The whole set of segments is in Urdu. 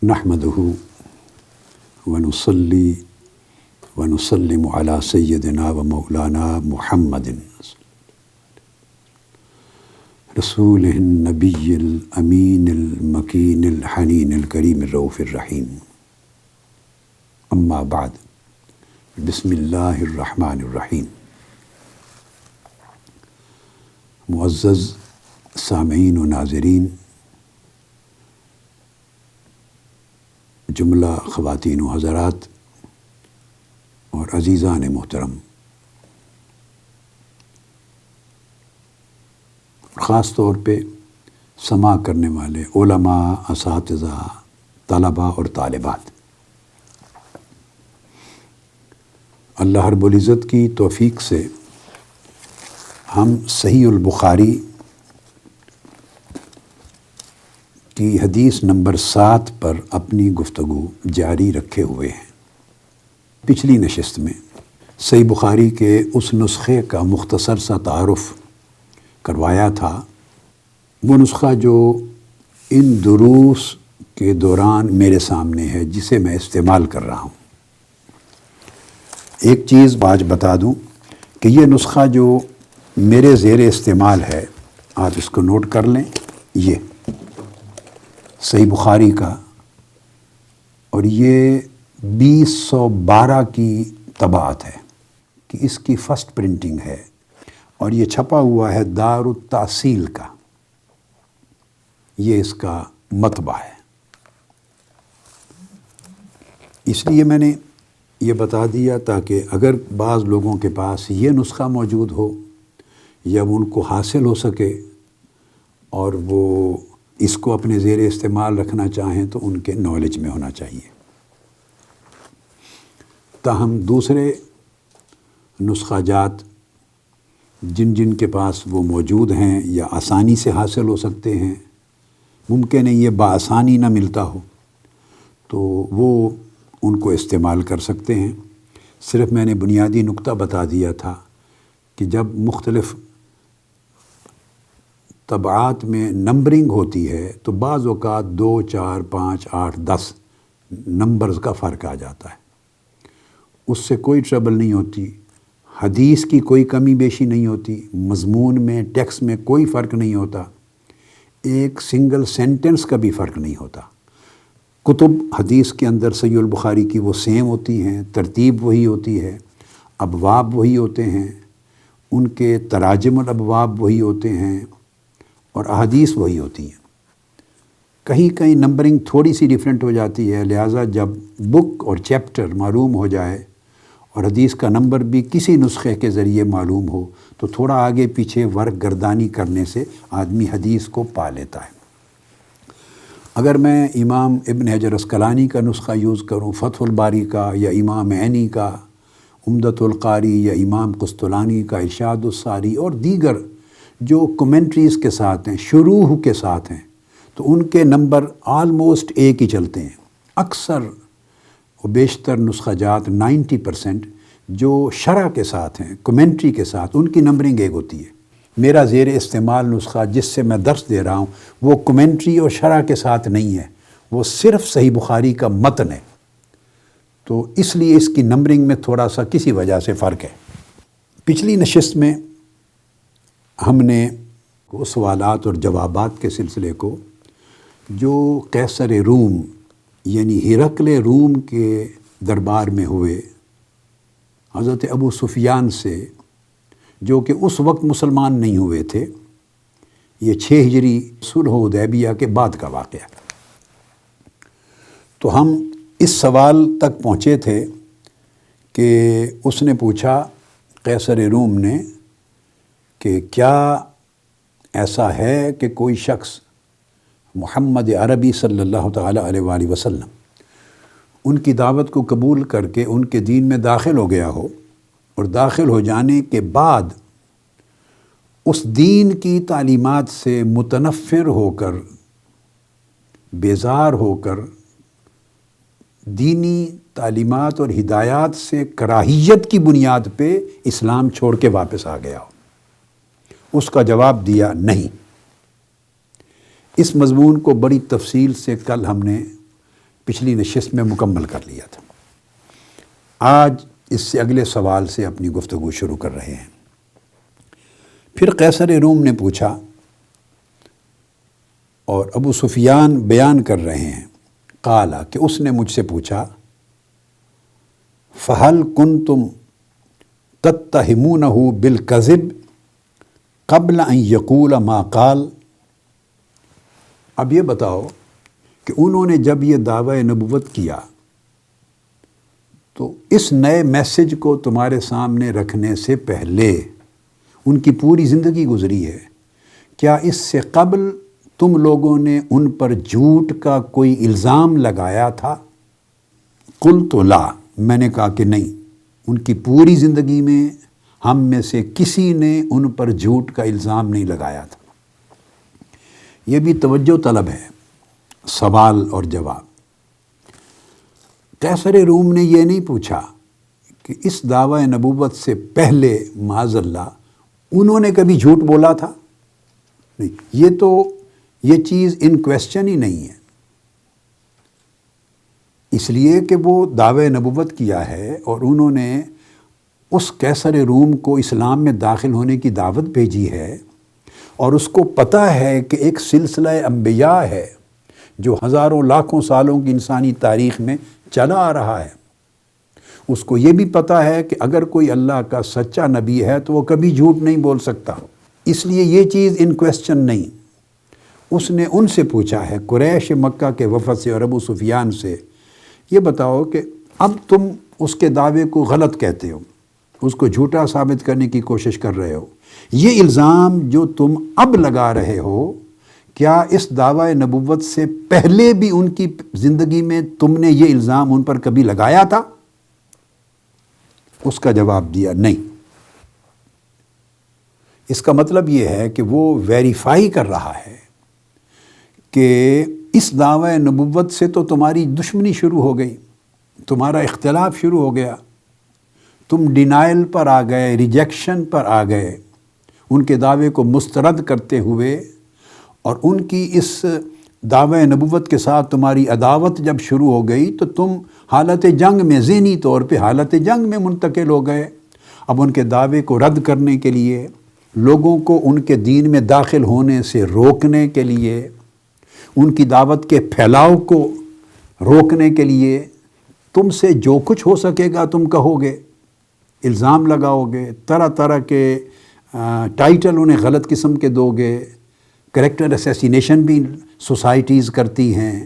نحمده ونصلي ونسلم على سيدنا ومولانا محمد رسوله النبي الأمين المكين الحنين الكريم الرؤوف الرحيم. أما بعد، بسم الله الرحمن الرحيم. معزز سامعین و ناظرین، جملہ خواتین و حضرات اور عزیزان محترم، خاص طور پہ سماع کرنے والے علماء، اساتذہ، طلباء اور طالبات، اللہ رب العزت کی توفیق سے ہم صحیح البخاری کی حدیث نمبر 7 پر اپنی گفتگو جاری رکھے ہوئے ہیں۔ پچھلی نشست میں صحیح بخاری کے اس نسخے کا مختصر سا تعارف کروایا تھا، وہ نسخہ جو ان دروس کے دوران میرے سامنے ہے، جسے میں استعمال کر رہا ہوں۔ ایک چیز آج بتا دوں کہ یہ نسخہ جو میرے زیر استعمال ہے، آپ اس کو نوٹ کر لیں، یہ صحیح بخاری کا، اور یہ 2012 کی طباعت ہے کہ اس کی فرسٹ پرنٹنگ ہے، اور یہ چھپا ہوا ہے دار التحصیل کا، یہ اس کا مطبع ہے۔ اس لیے میں نے یہ بتا دیا تاکہ اگر بعض لوگوں کے پاس یہ نسخہ موجود ہو یا ان کو حاصل ہو سکے اور وہ اس کو اپنے زیر استعمال رکھنا چاہیں تو ان کے نالج میں ہونا چاہیے۔ تاہم دوسرے نسخہ جات جن کے پاس وہ موجود ہیں یا آسانی سے حاصل ہو سکتے ہیں، ممکن ہے یہ بآسانی نہ ملتا ہو، تو وہ ان کو استعمال کر سکتے ہیں۔ صرف میں نے بنیادی نقطہ بتا دیا تھا کہ جب مختلف طبعات میں نمبرنگ ہوتی ہے تو بعض اوقات 2، 4، 5، 8، 10 نمبرز کا فرق آ جاتا ہے۔ اس سے کوئی ٹربل نہیں ہوتی، حدیث کی کوئی کمی بیشی نہیں ہوتی، مضمون میں، ٹیکسٹ میں کوئی فرق نہیں ہوتا، ایک سنگل سینٹنس کا بھی فرق نہیں ہوتا۔ کتب حدیث کے اندر صحیح البخاری کی وہ سیم ہوتی ہیں، ترتیب وہی ہوتی ہے، ابواب وہی ہوتے ہیں، ان کے تراجم الابواب وہی ہوتے ہیں، اور احادیث وہی ہوتی ہیں۔ کہیں کہیں نمبرنگ تھوڑی سی ڈیفرنٹ ہو جاتی ہے، لہٰذا جب بک اور چیپٹر معلوم ہو جائے اور حدیث کا نمبر بھی کسی نسخے کے ذریعے معلوم ہو تو تھوڑا آگے پیچھے ورق گردانی کرنے سے آدمی حدیث کو پا لیتا ہے۔ اگر میں امام ابن حجر عسقلانی کا نسخہ یوز کروں، فتح الباری کا، یا امام عینی کا عمدۃ القاری، یا امام قسطلانی کا ارشاد الساری، اور دیگر جو کمنٹریز کے ساتھ ہیں، شروح کے ساتھ ہیں، تو ان کے نمبر آلموسٹ ایک ہی چلتے ہیں۔ اکثر و بیشتر نسخہ جات 90% جو شرح کے ساتھ ہیں، کمنٹری کے ساتھ، ان کی نمبرنگ ایک ہوتی ہے۔ میرا زیر استعمال نسخہ جس سے میں درس دے رہا ہوں وہ کمنٹری اور شرح کے ساتھ نہیں ہے، وہ صرف صحیح بخاری کا متن ہے، تو اس لیے اس کی نمبرنگ میں تھوڑا سا کسی وجہ سے فرق ہے۔ پچھلی نشست میں ہم نے سوالات اور جوابات کے سلسلے کو جو قیصر روم یعنی ہرقل روم کے دربار میں ہوئے حضرت ابو سفیان سے، جو کہ اس وقت مسلمان نہیں ہوئے تھے، یہ 6 ہجری صلح حدیبیہ کے بعد کا واقعہ، تو ہم اس سوال تک پہنچے تھے کہ اس نے پوچھا، قیصر روم نے، کہ کیا ایسا ہے کہ کوئی شخص محمد عربی صلی اللہ تعالیٰ علیہ وآلہ وسلم ان کی دعوت کو قبول کر کے ان کے دین میں داخل ہو گیا ہو، اور داخل ہو جانے کے بعد اس دین کی تعلیمات سے متنفر ہو کر، بیزار ہو کر، دینی تعلیمات اور ہدایات سے کراہیت کی بنیاد پہ اسلام چھوڑ کے واپس آ گیا ہو؟ اس کا جواب دیا نہیں۔ اس مضمون کو بڑی تفصیل سے کل ہم نے پچھلی نشست میں مکمل کر لیا تھا۔ آج اس سے اگلے سوال سے اپنی گفتگو شروع کر رہے ہیں۔ پھر قیصر روم نے پوچھا، اور ابو سفیان بیان کر رہے ہیں، قالا کہ اس نے مجھ سے پوچھا، فَهَلْ كُنْتُمْ تَتَّهِمُونَهُ بِالْكَذِبِ قبل ان یقول ما قال۔ اب یہ بتاؤ کہ انہوں نے جب یہ دعوی نبوت کیا تو اس نئے میسج کو تمہارے سامنے رکھنے سے پہلے ان کی پوری زندگی گزری ہے، کیا اس سے قبل تم لوگوں نے ان پر جھوٹ کا کوئی الزام لگایا تھا؟ قلت لا، میں نے کہا کہ نہیں، ان کی پوری زندگی میں ہم میں سے کسی نے ان پر جھوٹ کا الزام نہیں لگایا تھا۔ یہ بھی توجہ طلب ہے، سوال اور جواب۔ قیصر روم نے یہ نہیں پوچھا کہ اس دعوی نبوت سے پہلے معاذ اللہ انہوں نے کبھی جھوٹ بولا تھا؟ نہیں، یہ چیز ان کویسچن ہی نہیں ہے، اس لیے کہ وہ دعوی نبوت کیا ہے اور انہوں نے اس قیصر روم کو اسلام میں داخل ہونے کی دعوت بھیجی ہے، اور اس کو پتہ ہے کہ ایک سلسلہ انبیاء ہے جو ہزاروں لاکھوں سالوں کی انسانی تاریخ میں چلا آ رہا ہے۔ اس کو یہ بھی پتہ ہے کہ اگر کوئی اللہ کا سچا نبی ہے تو وہ کبھی جھوٹ نہیں بول سکتا، اس لیے یہ چیز ان کویسچن نہیں۔ اس نے ان سے پوچھا ہے، قریش مکہ کے وفد سے اور ابو سفیان سے، یہ بتاؤ کہ اب تم اس کے دعوے کو غلط کہتے ہو، اس کو جھوٹا ثابت کرنے کی کوشش کر رہے ہو، یہ الزام جو تم اب لگا رہے ہو، کیا اس دعوی نبوت سے پہلے بھی ان کی زندگی میں تم نے یہ الزام ان پر کبھی لگایا تھا؟ اس کا جواب دیا نہیں۔ اس کا مطلب یہ ہے کہ وہ ویریفائی کر رہا ہے کہ اس دعوی نبوت سے تو تمہاری دشمنی شروع ہو گئی، تمہارا اختلاف شروع ہو گیا، تم ڈینائل پر آ گئے، ریجیکشن پر آ گئے، ان کے دعوے کو مسترد کرتے ہوئے، اور ان کی اس دعوی نبوت کے ساتھ تمہاری عداوت جب شروع ہو گئی تو تم حالت جنگ میں، ذہنی طور پہ حالت جنگ میں منتقل ہو گئے۔ اب ان کے دعوے کو رد کرنے کے لیے، لوگوں کو ان کے دین میں داخل ہونے سے روکنے کے لیے، ان کی دعوت کے پھیلاؤ کو روکنے کے لیے تم سے جو کچھ ہو سکے گا تم کہو گے، الزام لگاؤ گے، طرح طرح کے ٹائٹل انہیں غلط قسم کے دو گے، کریکٹر اسیسینیشن بھی سوسائٹیز کرتی ہیں،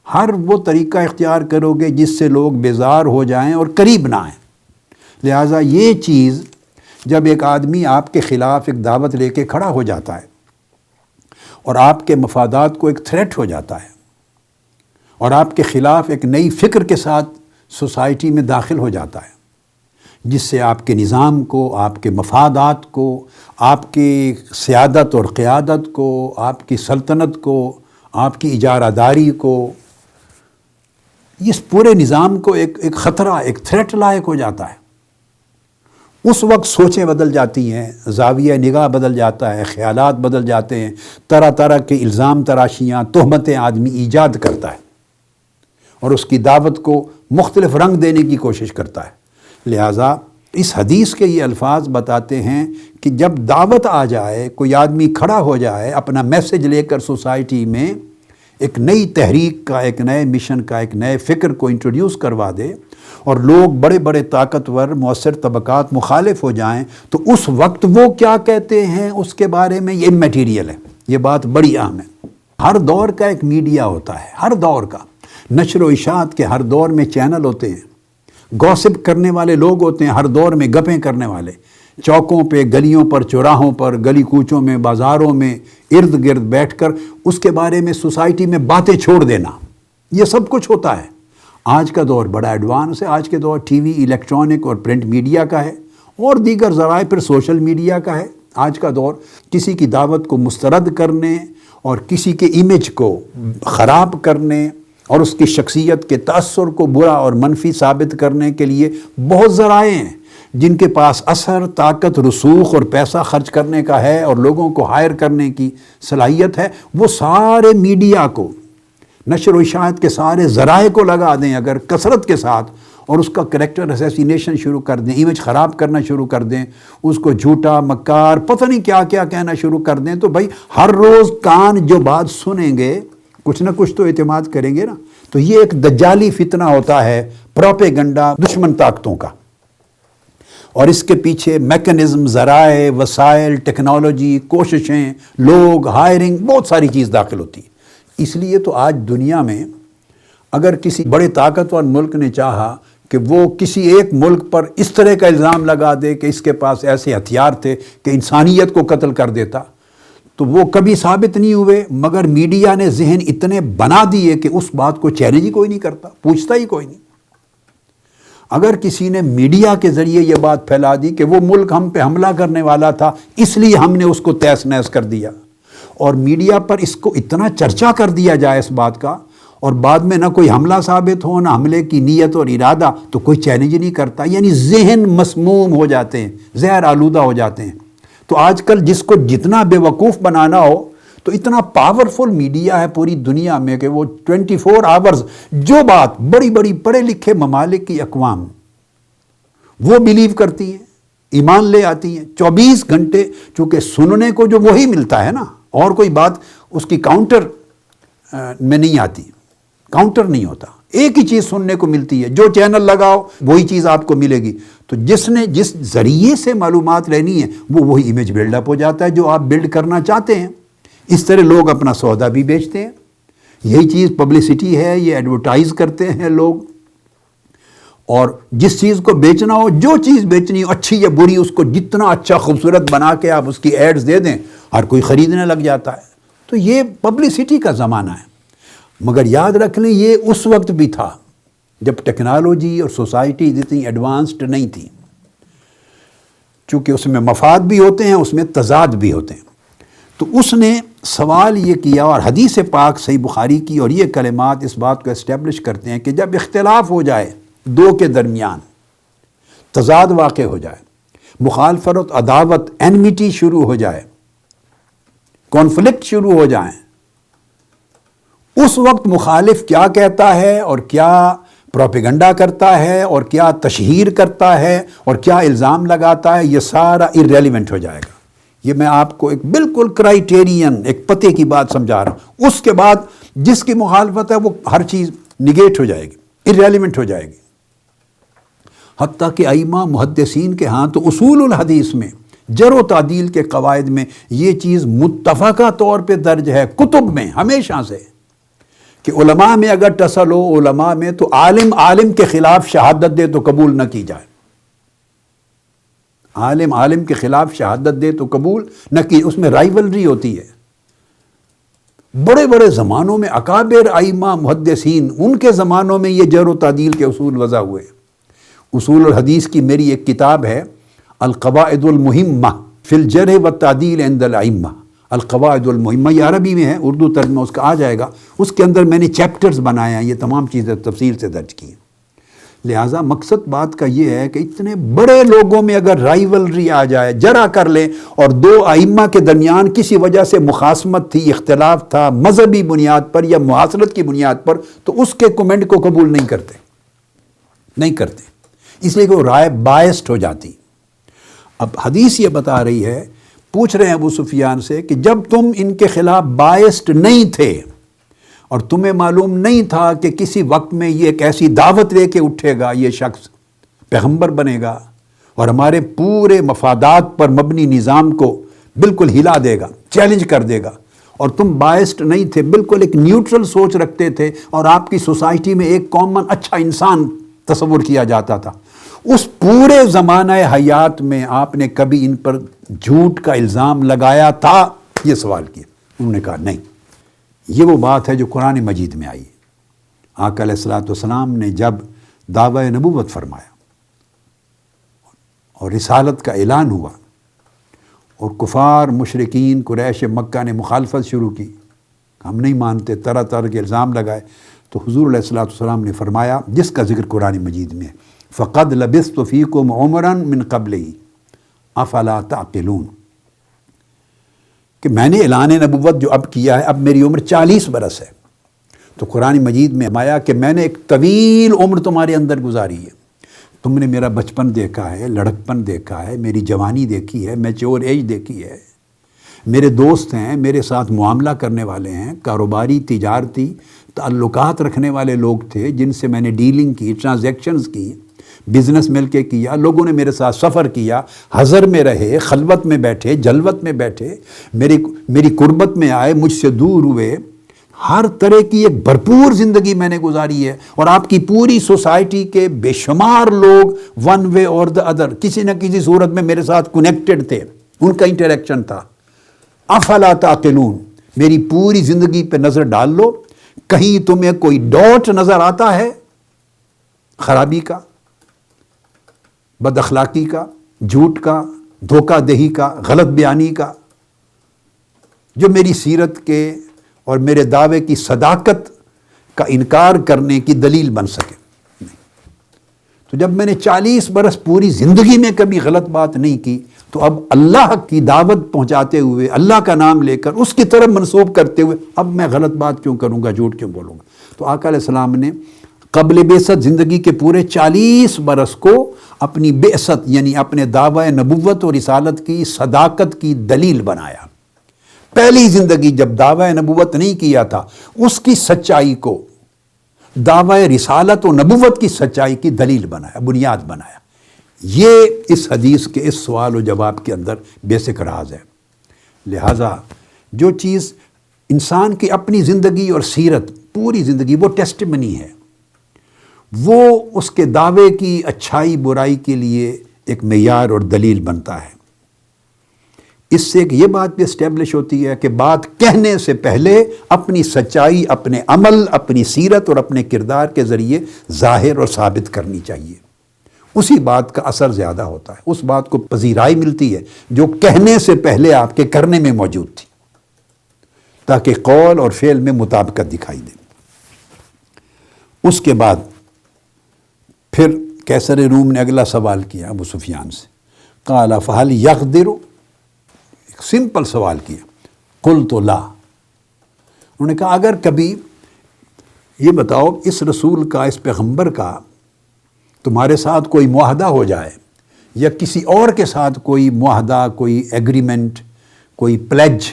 ہر وہ طریقہ اختیار کرو گے جس سے لوگ بیزار ہو جائیں اور قریب نہ آئیں۔ لہٰذا یہ چیز جب ایک آدمی آپ کے خلاف ایک دعوت لے کے کھڑا ہو جاتا ہے اور آپ کے مفادات کو ایک تھریٹ ہو جاتا ہے، اور آپ کے خلاف ایک نئی فکر کے ساتھ سوسائٹی میں داخل ہو جاتا ہے، جس سے آپ کے نظام کو، آپ کے مفادات کو، آپ کی سیادت اور قیادت کو، آپ کی سلطنت کو، آپ کی اجارہ داری کو، اس پورے نظام کو ایک خطرہ، ایک تھریٹ لاحق ہو جاتا ہے۔ اس وقت سوچیں بدل جاتی ہیں، زاویہ نگاہ بدل جاتا ہے، خیالات بدل جاتے ہیں، طرح طرح کے الزام تراشیاں، تہمتیں آدمی ایجاد کرتا ہے اور اس کی دعوت کو مختلف رنگ دینے کی کوشش کرتا ہے۔ لہٰذا اس حدیث کے یہ الفاظ بتاتے ہیں کہ جب دعوت آ جائے، کوئی آدمی کھڑا ہو جائے اپنا میسج لے کر سوسائٹی میں، ایک نئی تحریک کا، ایک نئے مشن کا، ایک نئے فکر کو انٹروڈیوس کروا دے، اور لوگ بڑے بڑے طاقتور مؤثر طبقات مخالف ہو جائیں، تو اس وقت وہ کیا کہتے ہیں اس کے بارے میں یہ میٹیریل ہے۔ یہ بات بڑی اہم ہے۔ ہر دور کا ایک میڈیا ہوتا ہے، ہر دور کا، نشر و اشاعت کے ہر دور میں چینل ہوتے ہیں، گوسپ کرنے والے لوگ ہوتے ہیں، ہر دور میں گپیں کرنے والے، چوکوں پہ، گلیوں پر، چوراہوں پر، گلی کوچوں میں، بازاروں میں ارد گرد بیٹھ کر اس کے بارے میں سوسائٹی میں باتیں چھوڑ دینا، یہ سب کچھ ہوتا ہے۔ آج کا دور بڑا ایڈوانس ہے، آج کے دور ٹی وی، الیکٹرانک اور پرنٹ میڈیا کا ہے، اور دیگر ذرائع پر سوشل میڈیا کا ہے۔ آج کا دور کسی کی دعوت کو مسترد کرنے اور کسی کے امیج کو خراب کرنے اور اس کی شخصیت کے تأثر کو برا اور منفی ثابت کرنے کے لیے بہت ذرائع ہیں، جن کے پاس اثر، طاقت، رسوخ اور پیسہ خرچ کرنے کا ہے اور لوگوں کو ہائر کرنے کی صلاحیت ہے۔ وہ سارے میڈیا کو نشر و اشاعت کے سارے ذرائع کو لگا دیں اگر کثرت کے ساتھ، اور اس کا کریکٹر اسیسینیشن شروع کر دیں، امیج خراب کرنا شروع کر دیں، اس کو جھوٹا مکار پتہ نہیں کیا کیا کہنا شروع کر دیں، تو بھائی ہر روز کان جو بات سنیں گے کچھ نہ کچھ تو اعتماد کریں گے نا۔ تو یہ ایک دجالی فتنہ ہوتا ہے پروپیگنڈا دشمن طاقتوں کا، اور اس کے پیچھے میکنزم، ذرائع، وسائل، ٹیکنالوجی، کوششیں، لوگ، ہائرنگ، بہت ساری چیز داخل ہوتی ہے۔ اس لیے تو آج دنیا میں اگر کسی بڑے طاقتور ملک نے چاہا کہ وہ کسی ایک ملک پر اس طرح کا الزام لگا دے کہ اس کے پاس ایسے ہتھیار تھے کہ انسانیت کو قتل کر دیتا، تو وہ کبھی ثابت نہیں ہوئے، مگر میڈیا نے ذہن اتنے بنا دیے کہ اس بات کو چیلنج ہی کوئی نہیں کرتا، پوچھتا ہی کوئی نہیں۔ اگر کسی نے میڈیا کے ذریعے یہ بات پھیلا دی کہ وہ ملک ہم پہ حملہ کرنے والا تھا اس لیے ہم نے اس کو تہس نہس کر دیا، اور میڈیا پر اس کو اتنا چرچا کر دیا جائے اس بات کا، اور بعد میں نہ کوئی حملہ ثابت ہو، نہ حملے کی نیت اور ارادہ، تو کوئی چیلنج نہیں کرتا، یعنی ذہن مسموم ہو جاتے ہیں، زہر آلودہ ہو جاتے ہیں۔ تو آج کل جس کو جتنا بے وقوف بنانا ہو، تو اتنا پاورفل میڈیا ہے پوری دنیا میں کہ وہ 24 آورز جو بات بڑی بڑی پڑھے لکھے ممالک کی اقوام وہ بلیو کرتی ہیں، ایمان لے آتی ہیں 24 گھنٹے، چونکہ سننے کو جو وہی ملتا ہے نا، اور کوئی بات اس کی کاؤنٹر میں نہیں آتی، کاؤنٹر نہیں ہوتا، ایک ہی چیز سننے کو ملتی ہے، جو چینل لگاؤ وہی چیز آپ کو ملے گی۔ تو جس نے جس ذریعے سے معلومات لینی ہے وہ وہی امیج بلڈ اپ ہو جاتا ہے جو آپ بلڈ کرنا چاہتے ہیں۔ اس طرح لوگ اپنا سودا بھی بیچتے ہیں، یہی چیز پبلسٹی ہے، یہ ایڈورٹائز کرتے ہیں لوگ، اور جس چیز کو بیچنا ہو، جو چیز بیچنی ہو اچھی یا بری، اس کو جتنا اچھا خوبصورت بنا کے آپ اس کی ایڈز دے دیں، ہر کوئی خریدنے لگ جاتا ہے۔ تو یہ پبلسٹی کا زمانہ ہے، مگر یاد رکھ لیں یہ اس وقت بھی تھا جب ٹیکنالوجی اور سوسائٹی اتنی ایڈوانسڈ نہیں تھی، چونکہ اس میں مفاد بھی ہوتے ہیں، اس میں تضاد بھی ہوتے ہیں۔ تو اس نے سوال یہ کیا، اور حدیث پاک صحیح بخاری کی اور یہ کلمات اس بات کو اسٹیبلش کرتے ہیں کہ جب اختلاف ہو جائے دو کے درمیان، تضاد واقع ہو جائے، مخالفت، عداوت، اینمیٹی شروع ہو جائے، کانفلکٹ شروع ہو جائیں، اس وقت مخالف کیا کہتا ہے اور کیا پروپیگنڈا کرتا ہے اور کیا تشہیر کرتا ہے اور کیا الزام لگاتا ہے، یہ سارا irrelevant ہو جائے گا۔ یہ میں آپ کو ایک بالکل کرائیٹیرین، ایک پتے کی بات سمجھا رہا ہوں۔ اس کے بعد جس کی مخالفت ہے وہ ہر چیز نگیٹ ہو جائے گی، irrelevant ہو جائے گی۔ حتیٰ کہ ائمہ محدثین کے ہاں تو اصول الحدیث میں، جرح و تعدیل کے قواعد میں یہ چیز متفقہ طور پہ درج ہے کتب میں ہمیشہ سے، کہ علماء میں اگر ٹسل ہو، علماء میں تو عالم کے خلاف شہادت دے تو قبول نہ کی جائے، عالم کے خلاف شہادت دے تو قبول نہ کی، اس میں رائیولری ہوتی ہے۔ بڑے بڑے زمانوں میں اکابر ائمہ محدثین، ان کے زمانوں میں یہ جرح و تعدیل کے اصول وضع ہوئے۔ اصول الحدیث کی میری ایک کتاب ہے القواعد المہمہ فی الجرح والتعدیل عند الائمہ، القواعد المہمہ، یہ عربی میں ہے، اردو ترجمہ اس کا آ جائے گا۔ اس کے اندر میں نے چیپٹرز بنایا ہیں، یہ تمام چیزیں تفصیل سے درج کی ہیں۔ لہٰذا مقصد بات کا یہ ہے کہ اتنے بڑے لوگوں میں اگر رائیولری آ جائے، جرح کر لیں، اور دو ائمہ کے درمیان کسی وجہ سے مخاصمت تھی، اختلاف تھا، مذہبی بنیاد پر یا معاصرت کی بنیاد پر، تو اس کے کومنٹ کو قبول نہیں کرتے، اس لیے کہ وہ رائے بائسڈ ہو جاتی۔ اب حدیث یہ بتا رہی ہے، پوچھ رہے ہیں ابو سفیان سے کہ جب تم ان کے خلاف بائسڈ نہیں تھے اور تمہیں معلوم نہیں تھا کہ کسی وقت میں یہ ایک ایسی دعوت لے کے اٹھے گا، یہ شخص پیغمبر بنے گا اور ہمارے پورے مفادات پر مبنی نظام کو بالکل ہلا دے گا، چیلنج کر دے گا، اور تم بائسڈ نہیں تھے، بالکل ایک نیوٹرل سوچ رکھتے تھے، اور آپ کی سوسائٹی میں ایک کامن اچھا انسان تصور کیا جاتا تھا، اس پورے زمانہ حیات میں آپ نے کبھی ان پر جھوٹ کا الزام لگایا تھا؟ یہ سوال کیا۔ انہوں نے کہا نہیں۔ یہ وہ بات ہے جو قرآن مجید میں آئی۔ آقا علیہ الصلوۃ والسلام نے جب دعوی نبوت فرمایا اور رسالت کا اعلان ہوا، اور کفار مشرکین قریش مکہ نے مخالفت شروع کی، ہم نہیں مانتے، طرح طرح کے الزام لگائے، تو حضور علیہ الصلوۃ والسلام نے فرمایا، جس کا ذکر قرآن مجید میں ہے، فَقَدْ لَبِثْتُ فِيكُمْ عُمْرًا مِّن قَبْلِهِ أَفَلَا تَعْقِلُونَ، کہ میں نے اعلان نبوت جو اب کیا ہے، اب میری عمر 40 برس ہے، تو قرآن مجید میں آیا کہ میں نے ایک طویل عمر تمہارے اندر گزاری ہے، تم نے میرا بچپن دیکھا ہے، لڑکپن دیکھا ہے، میری جوانی دیکھی ہے، میچور ایج دیکھی ہے، میرے دوست ہیں، میرے ساتھ معاملہ کرنے والے ہیں، کاروباری تجارتی تعلقات رکھنے والے لوگ تھے جن سے میں نے ڈیلنگ کی، ٹرانزیکشنز کی، بزنس مل کے کیا، لوگوں نے میرے ساتھ سفر کیا، حضر میں رہے، خلوت میں بیٹھے، جلوت میں بیٹھے، میری قربت میں آئے، مجھ سے دور ہوئے، ہر طرح کی ایک بھرپور زندگی میں نے گزاری ہے، اور آپ کی پوری سوسائٹی کے بے شمار لوگ ون وے اور دا ادر کسی نہ کسی صورت میں میرے ساتھ کنیکٹڈ تھے، ان کا انٹریکشن تھا۔ افلا تعقلون، میری پوری زندگی پہ نظر ڈال لو، کہیں تمہیں کوئی ڈاٹ نظر آتا ہے خرابی کا، بد اخلاقی کا، جھوٹ کا، دھوکہ دہی کا، غلط بیانی کا، جو میری سیرت کے اور میرے دعوے کی صداقت کا انکار کرنے کی دلیل بن سکے؟ تو جب میں نے 40 برس پوری زندگی میں کبھی غلط بات نہیں کی، تو اب اللہ کی دعوت پہنچاتے ہوئے، اللہ کا نام لے کر اس کی طرف منسوب کرتے ہوئے اب میں غلط بات کیوں کروں گا، جھوٹ کیوں بولوں گا؟ تو آقا علیہ السلام نے قبل بعثت زندگی کے پورے 40 برس کو اپنی بعثت یعنی اپنے دعوی نبوت اور رسالت کی صداقت کی دلیل بنایا۔ پہلی زندگی جب دعوی نبوت نہیں کیا تھا، اس کی سچائی کو دعوی رسالت و نبوت کی سچائی کی دلیل بنایا، بنیاد بنایا۔ یہ اس حدیث کے اس سوال و جواب کے اندر بیسک راز ہے۔ لہٰذا جو چیز انسان کی اپنی زندگی اور سیرت، پوری زندگی وہ ٹیسٹمنی ہے، وہ اس کے دعوے کی اچھائی برائی کے لیے ایک معیار اور دلیل بنتا ہے۔ اس سے ایک یہ بات بھی اسٹیبلش ہوتی ہے کہ بات کہنے سے پہلے اپنی سچائی اپنے عمل، اپنی سیرت اور اپنے کردار کے ذریعے ظاہر اور ثابت کرنی چاہیے، اسی بات کا اثر زیادہ ہوتا ہے، اس بات کو پذیرائی ملتی ہے جو کہنے سے پہلے آپ کے کرنے میں موجود تھی، تاکہ قول اور فعل میں مطابقت دکھائی دے۔ اس کے بعد پھر قیصر روم نے اگلا سوال کیا ابو سفیان سے، قال فہل یقدر، ایک سمپل سوال کیا، قلت لا، انہوں نے کہا اگر کبھی یہ بتاؤ اس رسول کا، اس پیغمبر کا تمہارے ساتھ کوئی معاہدہ ہو جائے یا کسی اور کے ساتھ کوئی معاہدہ، کوئی ایگریمنٹ، کوئی پلیج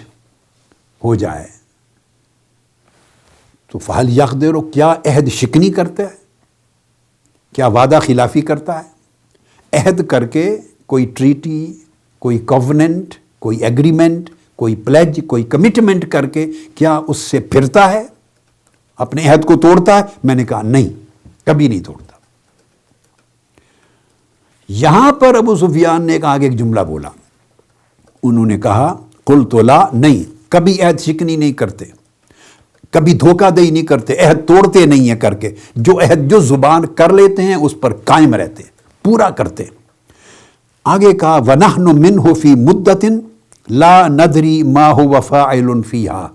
ہو جائے تو فہل یقدر، کیا عہد شکنی کرتا ہے، کیا وعدہ خلافی کرتا ہے؟ عہد کر کے کوئی ٹریٹی، کوئی کووننٹ، کوئی ایگریمنٹ، کوئی پلیج، کوئی کمٹمنٹ کر کے کیا اس سے پھرتا ہے، اپنے عہد کو توڑتا ہے؟ میں نے کہا نہیں، کبھی نہیں توڑتا۔ یہاں پر ابو سفیان نے ایک جملہ بولا، انہوں نے کہا قلت لا، نہیں، کبھی عہد شکنی نہیں کرتے، کبھی دھوکہ دہی نہیں کرتے، عہد توڑتے نہیں ہیں کر کے، جو عہد جو زبان کر لیتے ہیں اس پر قائم رہتے، پورا کرتے۔ آگے کہا وَنَحْنُ مِنْهُ فِي مُدَّةٍ لَا نَدْرِي مَا هُوَ فَاعِلٌ فِيهَا،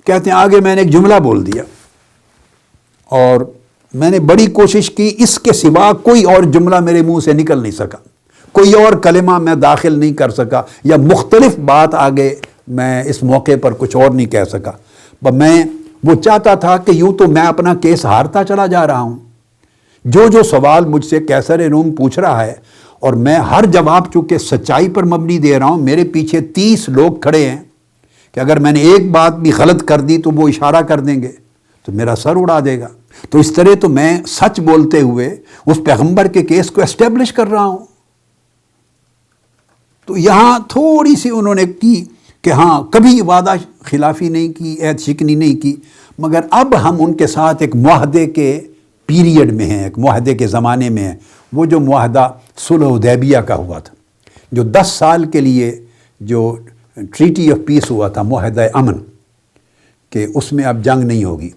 کہتے ہیں آگے میں نے ایک جملہ بول دیا اور میں نے بڑی کوشش کی، اس کے سوا کوئی اور جملہ میرے منہ سے نکل نہیں سکا، کوئی اور کلمہ میں داخل نہیں کر سکا، یا مختلف بات آگے میں اس موقع پر کچھ اور نہیں کہہ سکا۔ میں وہ چاہتا تھا کہ یوں تو میں اپنا کیس ہارتا چلا جا رہا ہوں، جو سوال مجھ سے قیصر روم پوچھ رہا ہے اور میں ہر جواب چونکہ سچائی پر مبنی دے رہا ہوں، میرے پیچھے 30 لوگ کھڑے ہیں کہ اگر میں نے ایک بات بھی غلط کر دی تو وہ اشارہ کر دیں گے تو میرا سر اڑا دے گا۔ تو اس طرح تو میں سچ بولتے ہوئے اس پیغمبر کے کیس کو اسٹیبلش کر رہا ہوں۔ تو یہاں تھوڑی سی انہوں نے کی کہ ہاں کبھی وعدہ خلافی نہیں کی، عہد شکنی نہیں کی، مگر اب ہم ان کے ساتھ ایک معاہدے کے پیریڈ میں ہیں، ایک معاہدے کے زمانے میں ہیں، وہ جو معاہدہ صلح حدیبیہ کا ہوا تھا، جو 10 سال کے لیے جو ٹریٹی آف پیس ہوا تھا، معاہدہ امن، کہ اس میں اب جنگ نہیں ہوگی۔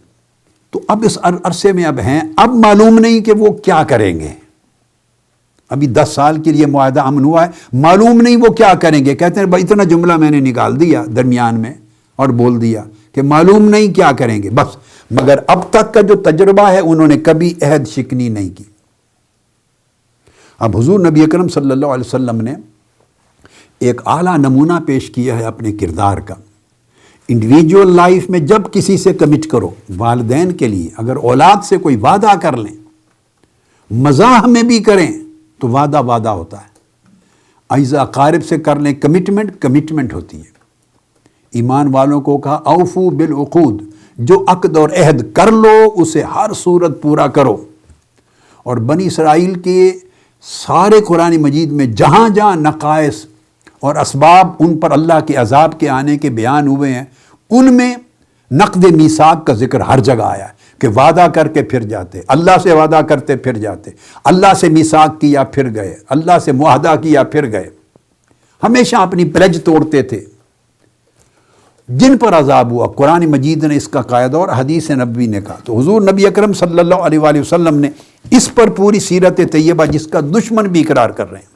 تو اب اس عرصے میں اب ہیں، اب معلوم نہیں کہ وہ کیا کریں گے، ابھی 10 سال کے لیے معاہدہ امن ہوا ہے، معلوم نہیں وہ کیا کریں گے۔ کہتے ہیں بھائی اتنا جملہ میں نے نکال دیا درمیان میں اور بول دیا کہ معلوم نہیں کیا کریں گے بس، مگر اب تک کا جو تجربہ ہے انہوں نے کبھی عہد شکنی نہیں کی۔ اب حضور نبی اکرم صلی اللہ علیہ وسلم نے ایک اعلیٰ نمونہ پیش کیا ہے اپنے کردار کا، انڈیویجول لائف میں جب کسی سے کمٹ کرو، والدین کے لیے اگر اولاد سے کوئی وعدہ کر لیں، مزاح میں بھی کریں تو وعدہ وعدہ ہوتا ہے. اعزا اقارب سے کر لیں کمٹمنٹ ہوتی ہے. ایمان والوں کو کہا اوفو بالعقود، جو عقد اور عہد کر لو اسے ہر صورت پورا کرو. اور بنی اسرائیل کے سارے قرآن مجید میں جہاں جہاں نقائص اور اسباب ان پر اللہ کے عذاب کے آنے کے بیان ہوئے ہیں، ان میں نقد میثاق کا ذکر ہر جگہ آیا ہے کہ وعدہ کر کے پھر جاتے، اللہ سے وعدہ کرتے پھر جاتے، اللہ سے میثاق کیا پھر گئے، اللہ سے معاہدہ کیا پھر گئے، ہمیشہ اپنی پلیج توڑتے تھے. جن پر عذاب ہوا قرآن مجید نے اس کا قاعدہ اور حدیث نبوی نے کہا. تو حضور نبی اکرم صلی اللہ علیہ وآلہ وسلم نے اس پر پوری سیرت طیبہ جس کا دشمن بھی اقرار کر رہے ہیں.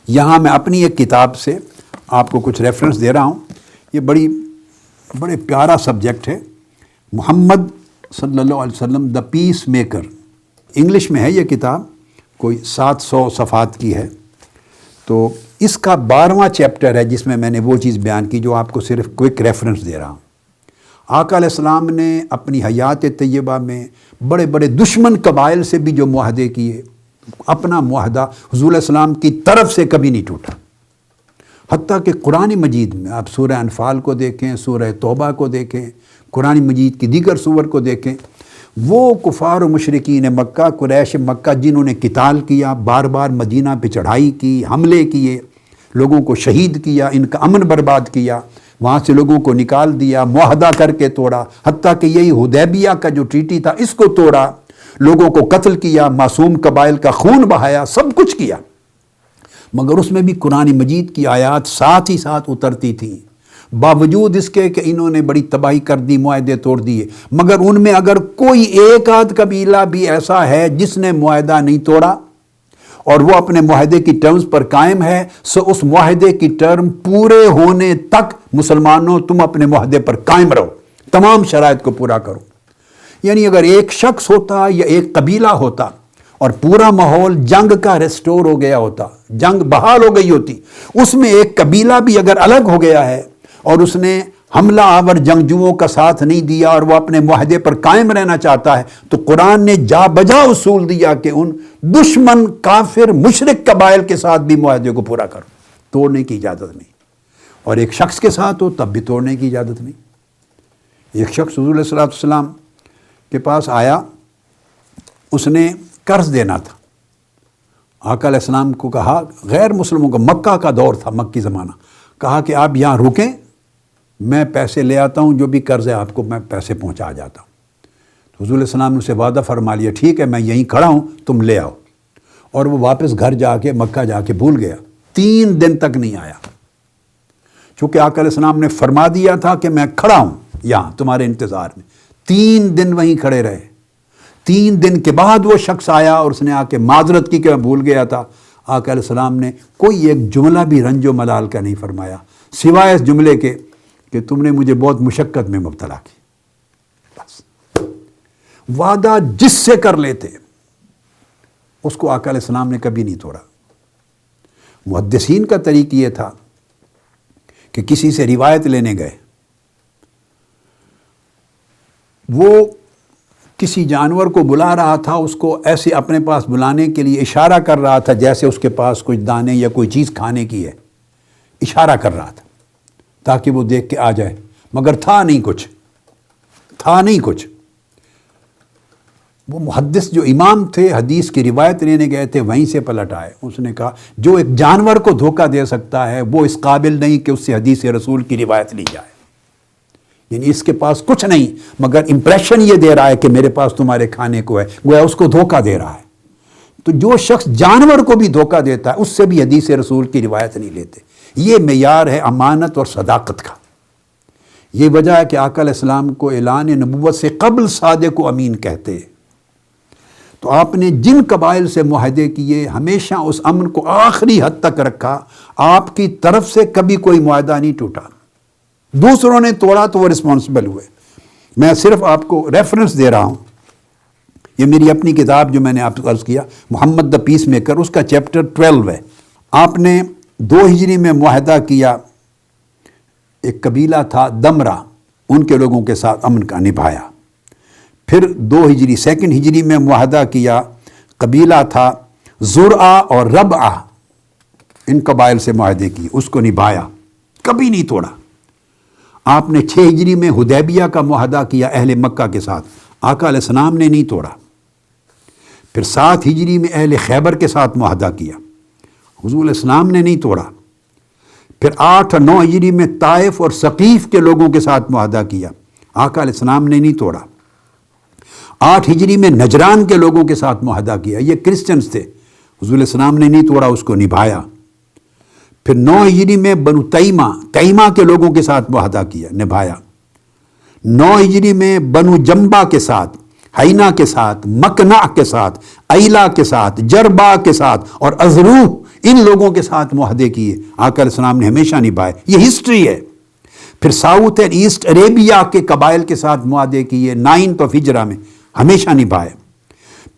یہاں میں اپنی ایک کتاب سے آپ کو کچھ ریفرنس دے رہا ہوں. یہ بڑے پیارا سبجیکٹ ہے. محمد صلی اللہ علیہ وسلم دا پیس میکر، انگلش میں ہے یہ کتاب، کوئی 700 صفحات کی ہے. تو اس کا 12واں چیپٹر ہے جس میں میں نے وہ چیز بیان کی جو آپ کو صرف کوئک ریفرنس دے رہا ہوں. آقا علیہ السلام نے اپنی حیات طیبہ میں بڑے بڑے دشمن قبائل سے بھی جو معاہدے کیے، اپنا معاہدہ حضور علیہ السلام کی طرف سے کبھی نہیں ٹوٹا. حتیٰ کہ قرآن مجید میں آپ سورہ انفال کو دیکھیں، سورہ توبہ کو دیکھیں، قرآن مجید کی دیگر سور کو دیکھیں، وہ کفار و مشرکین مکہ، قریش مکہ جنہوں نے قتال کیا، بار بار مدینہ پہ چڑھائی کی، حملے کیے، لوگوں کو شہید کیا، ان کا امن برباد کیا، وہاں سے لوگوں کو نکال دیا، معاہدہ کر کے توڑا، حتیٰ کہ یہی حدیبیہ کا جو ٹریٹی تھا اس کو توڑا، لوگوں کو قتل کیا، معصوم قبائل کا خون بہایا، سب کچھ کیا. مگر اس میں بھی قرآن مجید کی آیات ساتھ ہی ساتھ اترتی تھیں، باوجود اس کے کہ انہوں نے بڑی تباہی کر دی، معاہدے توڑ دیے. مگر ان میں اگر کوئی ایک آدھ قبیلہ بھی ایسا ہے جس نے معاہدہ نہیں توڑا اور وہ اپنے معاہدے کی ٹرمز پر قائم ہے، سو اس معاہدے کی ٹرم پورے ہونے تک مسلمانوں تم اپنے معاہدے پر قائم رہو، تمام شرائط کو پورا کرو. یعنی اگر ایک شخص ہوتا یا ایک قبیلہ ہوتا اور پورا ماحول جنگ کا ریسٹور ہو گیا ہوتا، جنگ بحال ہو گئی ہوتی، اس میں ایک قبیلہ بھی اگر الگ ہو گیا ہے اور اس نے حملہ آور جنگجوؤں کا ساتھ نہیں دیا اور وہ اپنے معاہدے پر قائم رہنا چاہتا ہے، تو قرآن نے جا بجا اصول دیا کہ ان دشمن کافر مشرک قبائل کے ساتھ بھی معاہدے کو پورا کرو، توڑنے کی اجازت نہیں. اور ایک شخص کے ساتھ ہو تب بھی توڑنے کی اجازت نہیں. ایک شخص حضور علیہ السلام کے پاس آیا، اس نے قرض دینا تھا. آقا علیہ السلام کو کہا، غیر مسلموں کا مکہ کا دور تھا، مکی زمانہ، کہا کہ آپ یہاں رکیں، میں پیسے لے آتا ہوں، جو بھی قرض ہے آپ کو میں پیسے پہنچا جاتا ہوں. تو حضور علیہ السلام نے اسے وعدہ فرما لیا، ٹھیک ہے میں یہیں کھڑا ہوں، تم لے آؤ. اور وہ واپس گھر جا کے مکہ جا کے بھول گیا، 3 دن تک نہیں آیا. چونکہ آقا علیہ السلام نے فرما دیا تھا کہ میں کھڑا ہوں یہاں تمہارے انتظار میں. 3 دن وہیں کھڑے رہے. 3 دن کے بعد وہ شخص آیا اور اس نے آ کے معذرت کی کہ میں بھول گیا تھا. آقا علیہ السلام نے کوئی ایک جملہ بھی رنج و ملال کا نہیں فرمایا، سوائے اس جملے کے کہ تم نے مجھے بہت مشقت میں مبتلا کی. بس وعدہ جس سے کر لیتے اس کو آقا علیہ السلام نے کبھی نہیں توڑا. محدثین کا طریق یہ تھا کہ کسی سے روایت لینے گئے، وہ کسی جانور کو بلا رہا تھا، اس کو ایسے اپنے پاس بلانے کے لیے اشارہ کر رہا تھا جیسے اس کے پاس کچھ دانے یا کوئی چیز کھانے کی ہے، اشارہ کر رہا تھا تاکہ وہ دیکھ کے آ جائے، مگر تھا نہیں کچھ. وہ محدث جو امام تھے، حدیث کی روایت لینے گئے تھے، وہیں سے پلٹ آئے. اس نے کہا جو ایک جانور کو دھوکہ دے سکتا ہے وہ اس قابل نہیں کہ اس سے حدیث رسول کی روایت لی جائے. یعنی اس کے پاس کچھ نہیں مگر امپریشن یہ دے رہا ہے کہ میرے پاس تمہارے کھانے کو ہے، گویا اس کو دھوکہ دے رہا ہے. تو جو شخص جانور کو بھی دھوکہ دیتا ہے اس سے بھی حدیث رسول کی روایت نہیں لیتے. یہ معیار ہے امانت اور صداقت کا. یہ وجہ ہے کہ آقا علیہ السلام کو اعلان نبوت سے قبل صادق و امین کہتے. تو آپ نے جن قبائل سے معاہدے کیے ہمیشہ اس امن کو آخری حد تک رکھا. آپ کی طرف سے کبھی کوئی معاہدہ نہیں ٹوٹا. دوسروں نے توڑا تو وہ رسپانسبل ہوئے. میں صرف آپ کو ریفرنس دے رہا ہوں. یہ میری اپنی کتاب جو میں نے آپ کو عرض کیا، محمد دا پیس میکر، اس کا چیپٹر 12 ہے. آپ نے 2 ہجری میں معاہدہ کیا ایک قبیلہ تھا دمرہ، ان کے لوگوں کے ساتھ امن کا نبھایا۔ پھر 2 ہجری 2 ہجری میں معاہدہ کیا، قبیلہ تھا زرعہ اور ربعہ، ان قبائل سے معاہدے کیے، اس کو نبھایا، کبھی نہیں توڑا۔ آپ نے 6 ہجری میں حدیبیہ کا معاہدہ کیا اہل مکہ کے ساتھ، آقا علیہ السلام نے نہیں توڑا۔ پھر 7 ہجری میں اہل خیبر کے ساتھ معاہدہ کیا، حضور علیہ السلام نے نہیں توڑا۔ پھر 8 اور 9 ہجری میں طائف اور ثقیف کے لوگوں کے ساتھ معاہدہ کیا، آقا علیہ السلام نے نہیں توڑا۔ 8 ہجری میں نجران کے لوگوں کے ساتھ معاہدہ کیا، یہ کرسچنز تھے، حضور علیہ السلام نے نہیں توڑا، اس کو نبھایا۔ پھر 9 ہجری میں بنو تیمہ کے لوگوں کے ساتھ معاہدہ کیا، نبھایا۔ 9 ہجری میں بنو جنبا کے ساتھ، حینا کے ساتھ، مکنع کے ساتھ، ایلا کے ساتھ، جربا کے ساتھ اور ازروح، ان لوگوں کے ساتھ معاہدے کیے، آقا علیہ السلام نے ہمیشہ نبھائے، یہ ہسٹری ہے۔ پھر ساؤتھ اینڈ ایسٹ عربیہ کے قبائل کے ساتھ معاہدے کیے 9 ہجری میں، ہمیشہ نبھائے۔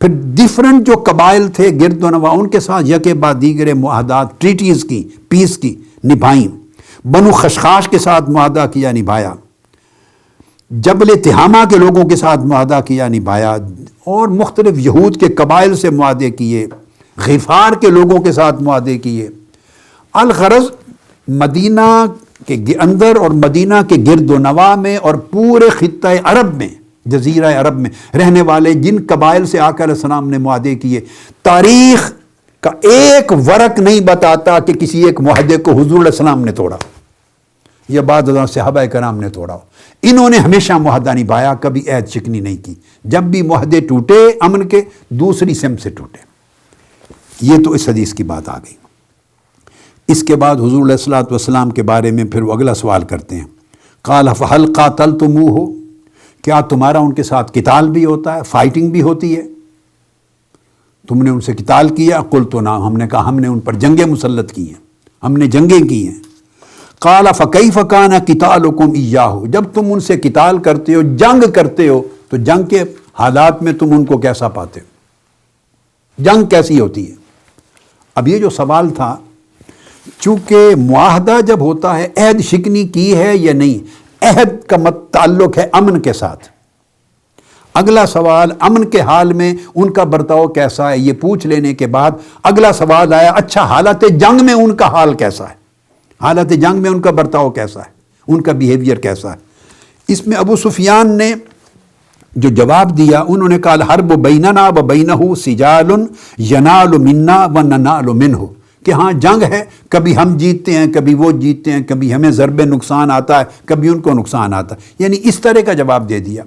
پھر ڈیفرنٹ جو قبائل تھے گرد و نواح، ان کے ساتھ یکے بعد دیگر معاہدات، ٹریٹیز کی، پیس کی، نبھائیں۔ بنو خشخاش کے ساتھ معاہدہ کیا، نبھایا۔ جبل تہامہ کے لوگوں کے ساتھ معاہدہ کیا، نبھایا، اور مختلف یہود کے قبائل سے معاہدے کیے، غفار کے لوگوں کے ساتھ معاہدے کیے۔ الغرض مدینہ کے اندر اور مدینہ کے گرد و نواح میں اور پورے خطہ عرب میں، جزیرہ عرب میں رہنے والے جن قبائل سے آقا علیہ السلام نے معاہدے کیے، تاریخ کا ایک ورق نہیں بتاتا کہ کسی ایک معاہدے کو حضور علیہ السلام نے توڑا یا بعض صحابہ کرام نے توڑا ہو۔ انہوں نے ہمیشہ معاہدہ نبھایا، کبھی عہد شکنی نہیں کی۔ جب بھی معاہدے ٹوٹے امن کے، دوسری سمت سے ٹوٹے۔ یہ تو اس حدیث کی بات آ گئی۔ اس کے بعد حضور علیہ الصلوۃ والسلام کے بارے میں پھر وہ اگلا سوال کرتے ہیں، قال فہل قاتلتموہ، کیا تمہارا ان کے ساتھ قتال بھی ہوتا ہے، فائٹنگ بھی ہوتی ہے؟ تم نے ان سے قتال کیا؟ قلت نعم، ہم نے کہا ہم نے ان پر جنگیں مسلط کی ہیں، ہم نے جنگیں کی ہیں۔ قال فکیف کان قتالکم ایاہ، جب تم ان سے قتال کرتے ہو، جنگ کرتے ہو، تو جنگ کے حالات میں تم ان کو کیسا پاتے ہو؟ جنگ کیسی ہوتی ہے؟ اب یہ جو سوال تھا، چونکہ معاہدہ جب ہوتا ہے، عہد شکنی کی ہے یا نہیں، عہد کا تعلق ہے امن کے ساتھ۔ اگلا سوال امن کے حال میں ان کا برتاؤ کیسا ہے، یہ پوچھ لینے کے بعد اگلا سوال آیا، اچھا حالت جنگ میں ان کا حال کیسا ہے، حالت جنگ میں ان کا برتاؤ کیسا ہے، ان کا بیہیویئر کیسا ہے؟ اس میں ابو سفیان نے جو جواب دیا، انہوں نے کہا الحرب بیننا و بینہ سجال ینال منا و ننال منہ، کہ ہاں جنگ ہے، کبھی ہم جیتتے ہیں، کبھی وہ جیتتے ہیں، کبھی ہمیں ضرب نقصان آتا ہے، کبھی ان کو نقصان آتا ہے، یعنی اس طرح کا جواب دے دیا۔